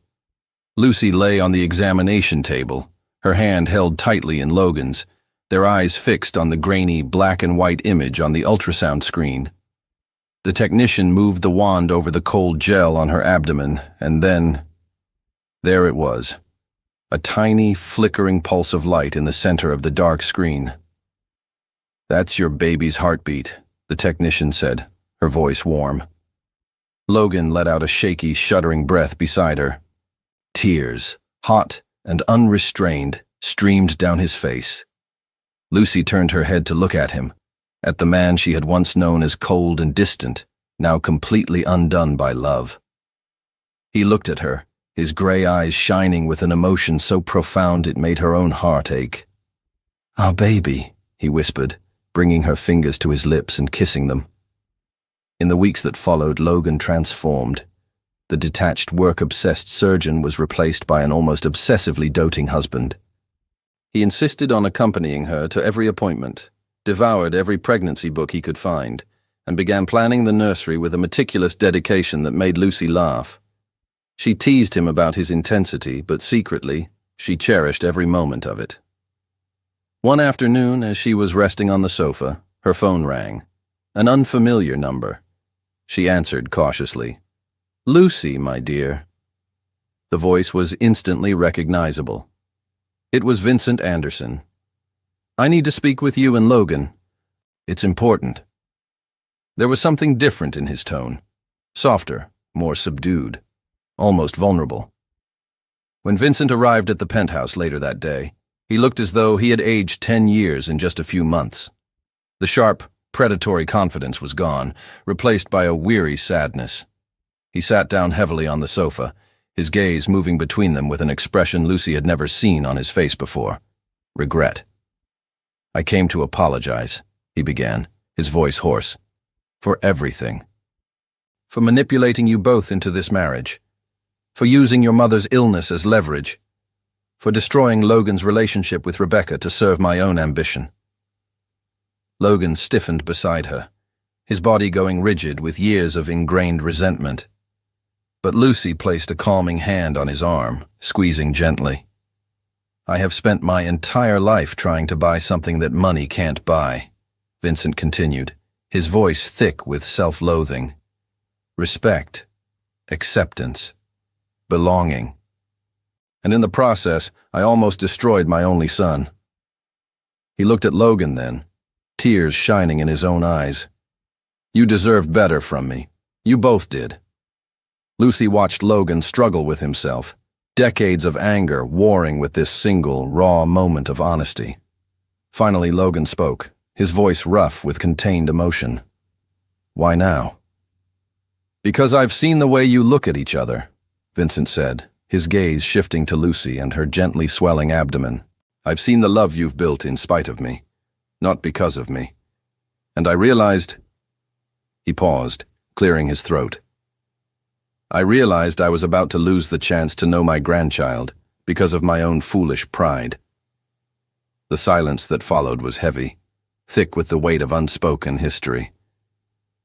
Lucy lay on the examination table, her hand held tightly in Logan's, their eyes fixed on the grainy black and white image on the ultrasound screen. The technician moved the wand over the cold gel on her abdomen, and then... there it was, a tiny, flickering pulse of light in the center of the dark screen. That's your baby's heartbeat, the technician said, her voice warm. Logan let out a shaky, shuddering breath beside her. Tears, hot and unrestrained, streamed down his face. Lucy turned her head to look at him, at the man she had once known as cold and distant, now completely undone by love. He looked at her, his gray eyes shining with an emotion so profound it made her own heart ache. Our baby, he whispered, bringing her fingers to his lips and kissing them. In the weeks that followed, Logan transformed. The detached, work-obsessed surgeon was replaced by an almost obsessively doting husband. He insisted on accompanying her to every appointment, devoured every pregnancy book he could find, and began planning the nursery with a meticulous dedication that made Lucy laugh. She teased him about his intensity, but secretly, she cherished every moment of it. One afternoon, as she was resting on the sofa, her phone rang. An unfamiliar number. She answered cautiously. Lucy, my dear. The voice was instantly recognizable. It was Vincent Anderson. I need to speak with you and Logan. It's important. There was something different in his tone. Softer, more subdued, almost vulnerable. When Vincent arrived at the penthouse later that day, he looked as though he had aged 10 years in just a few months. The sharp, predatory confidence was gone, replaced by a weary sadness. He sat down heavily on the sofa, his gaze moving between them with an expression Lucy had never seen on his face before. Regret. I came to apologize, he began, his voice hoarse. For everything. For manipulating you both into this marriage. For using your mother's illness as leverage. For destroying Logan's relationship with Rebecca to serve my own ambition. Logan stiffened beside her, his body going rigid with years of ingrained resentment. But Lucy placed a calming hand on his arm, squeezing gently. "I have spent my entire life trying to buy something that money can't buy," Vincent continued, his voice thick with self-loathing. "Respect, acceptance, belonging. And in the process, I almost destroyed my only son." He looked at Logan then, tears shining in his own eyes. "You deserved better from me. You both did." Lucy watched Logan struggle with himself, decades of anger warring with this single, raw moment of honesty. Finally, Logan spoke, his voice rough with contained emotion. "Why now?" "Because I've seen the way you look at each other," Vincent said, his gaze shifting to Lucy and her gently swelling abdomen. "I've seen the love you've built in spite of me, not because of me. And I realized—" He paused, clearing his throat. "I realized I was about to lose the chance to know my grandchild because of my own foolish pride." The silence that followed was heavy, thick with the weight of unspoken history.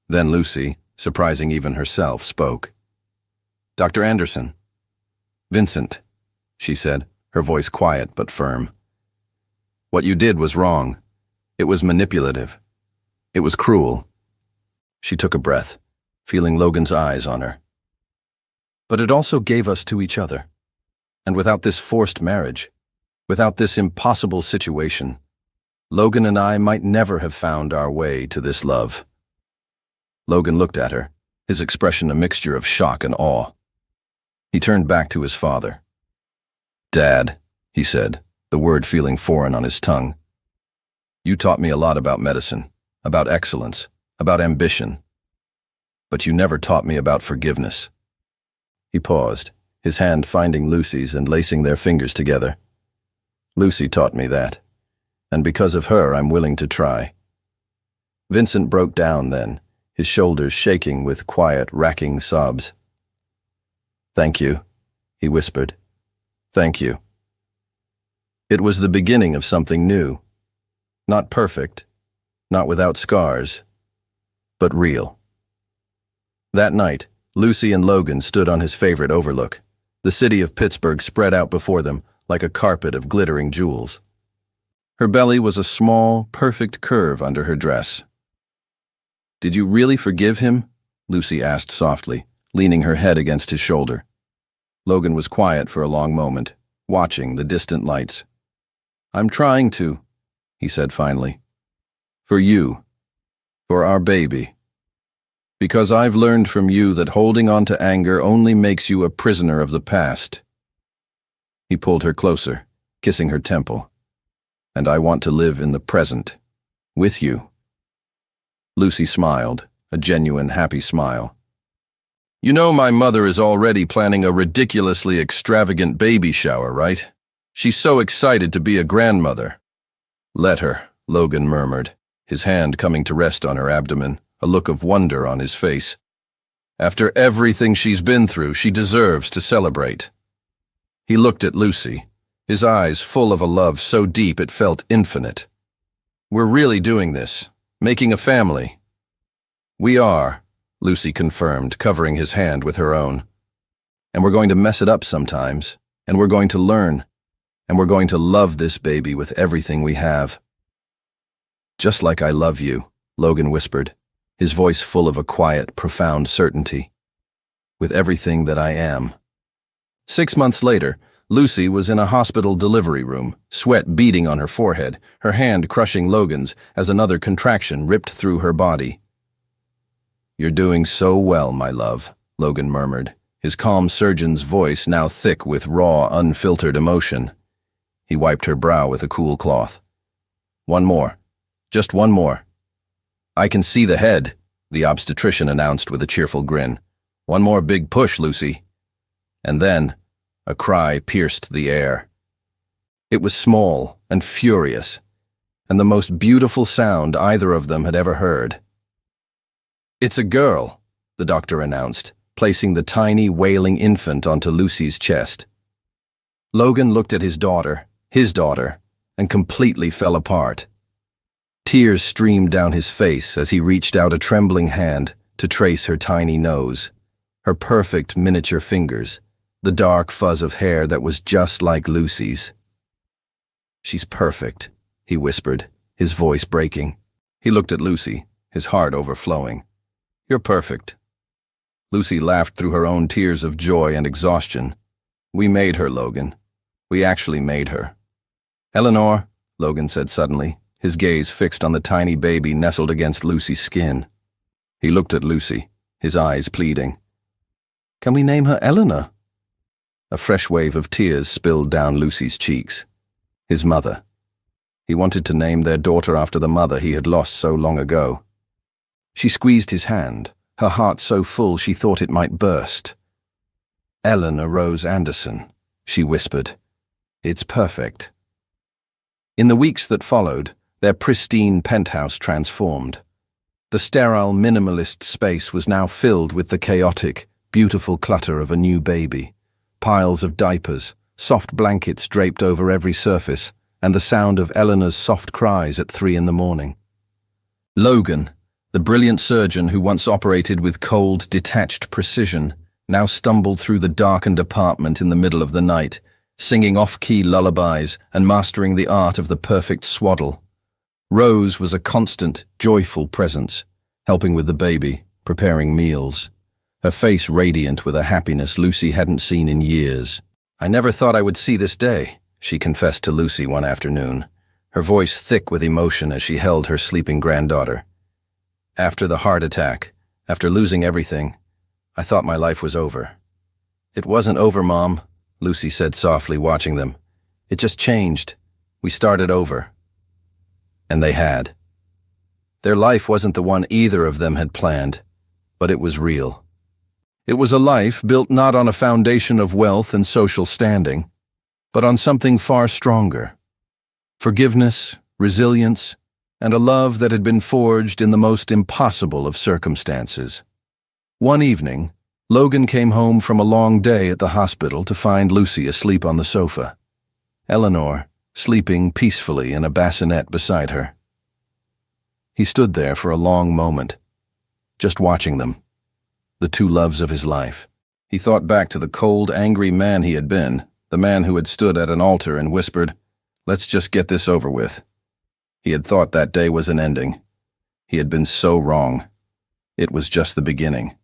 Then Lucy, surprising even herself, spoke. "Dr. Anderson." "Vincent," she said, her voice quiet but firm. "What you did was wrong. It was manipulative. It was cruel." She took a breath, feeling Logan's eyes on her. "But it also gave us to each other. And without this forced marriage, without this impossible situation, Logan and I might never have found our way to this love." Logan looked at her, his expression a mixture of shock and awe. He turned back to his father. "Dad," he said, the word feeling foreign on his tongue. "You taught me a lot about medicine, about excellence, about ambition. But you never taught me about forgiveness." He paused, his hand finding Lucy's and lacing their fingers together. "Lucy taught me that, and because of her I'm willing to try." Vincent broke down then, his shoulders shaking with quiet, racking sobs. "Thank you," he whispered. "Thank you." It was the beginning of something new. Not perfect, not without scars, but real. That night, Lucy and Logan stood on his favorite overlook. The city of Pittsburgh spread out before them like a carpet of glittering jewels. Her belly was a small, perfect curve under her dress. "Did you really forgive him?" Lucy asked softly, leaning her head against his shoulder. Logan was quiet for a long moment, watching the distant lights. "I'm trying to," he said finally. "For you. For our baby. Because I've learned from you that holding on to anger only makes you a prisoner of the past." He pulled her closer, kissing her temple. "And I want to live in the present, with you." Lucy smiled, a genuine happy smile. "You know my mother is already planning a ridiculously extravagant baby shower, right? She's so excited to be a grandmother." "Let her," Logan murmured, his hand coming to rest on her abdomen, a look of wonder on his face. "After everything she's been through, she deserves to celebrate." He looked at Lucy, his eyes full of a love so deep it felt infinite. "We're really doing this, making a family." "We are," Lucy confirmed, covering his hand with her own. "And we're going to mess it up sometimes, and we're going to learn, and we're going to love this baby with everything we have." "Just like I love you," Logan whispered, his voice full of a quiet, profound certainty. "With everything that I am." 6 months later, Lucy was in a hospital delivery room, sweat beading on her forehead, her hand crushing Logan's as another contraction ripped through her body. "You're doing so well, my love," Logan murmured, his calm surgeon's voice now thick with raw, unfiltered emotion. He wiped her brow with a cool cloth. "One more. Just one more." "I can see the head," the obstetrician announced with a cheerful grin. "One more big push, Lucy." And then, a cry pierced the air. It was small and furious, and the most beautiful sound either of them had ever heard. "It's a girl," the doctor announced, placing the tiny, wailing infant onto Lucy's chest. Logan looked at his daughter, and completely fell apart. Tears streamed down his face as he reached out a trembling hand to trace her tiny nose, her perfect miniature fingers, the dark fuzz of hair that was just like Lucy's. "She's perfect," he whispered, his voice breaking. He looked at Lucy, his heart overflowing. "You're perfect." Lucy laughed through her own tears of joy and exhaustion. "We made her, Logan. We actually made her." "Eleanor," Logan said suddenly, his gaze fixed on the tiny baby nestled against Lucy's skin. He looked at Lucy, his eyes pleading. "Can we name her Eleanor?" A fresh wave of tears spilled down Lucy's cheeks. His mother. He wanted to name their daughter after the mother he had lost so long ago. She squeezed his hand, her heart so full she thought it might burst. "Eleanor Rose Anderson," she whispered. "It's perfect." In the weeks that followed, their pristine penthouse transformed. The sterile, minimalist space was now filled with the chaotic, beautiful clutter of a new baby. Piles of diapers, soft blankets draped over every surface, and the sound of Eleanor's soft cries at 3 in the morning. Logan, the brilliant surgeon who once operated with cold, detached precision, now stumbled through the darkened apartment in the middle of the night, singing off-key lullabies and mastering the art of the perfect swaddle. Rose was a constant, joyful presence, helping with the baby, preparing meals. Her face radiant with a happiness Lucy hadn't seen in years. "I never thought I would see this day," she confessed to Lucy one afternoon, her voice thick with emotion as she held her sleeping granddaughter. "After the heart attack, after losing everything, I thought my life was over." "It wasn't over, Mom," Lucy said softly, watching them. "It just changed. We started over." And they had. Their life wasn't the one either of them had planned, but it was real. It was a life built not on a foundation of wealth and social standing, but on something far stronger. Forgiveness, resilience, and a love that had been forged in the most impossible of circumstances. One evening, Logan came home from a long day at the hospital to find Lucy asleep on the sofa. Eleanor, sleeping peacefully in a bassinet beside her. He stood there for a long moment, just watching them, the two loves of his life. He thought back to the cold, angry man he had been, the man who had stood at an altar and whispered, "Let's just get this over with." He had thought that day was an ending. He had been so wrong. It was just the beginning.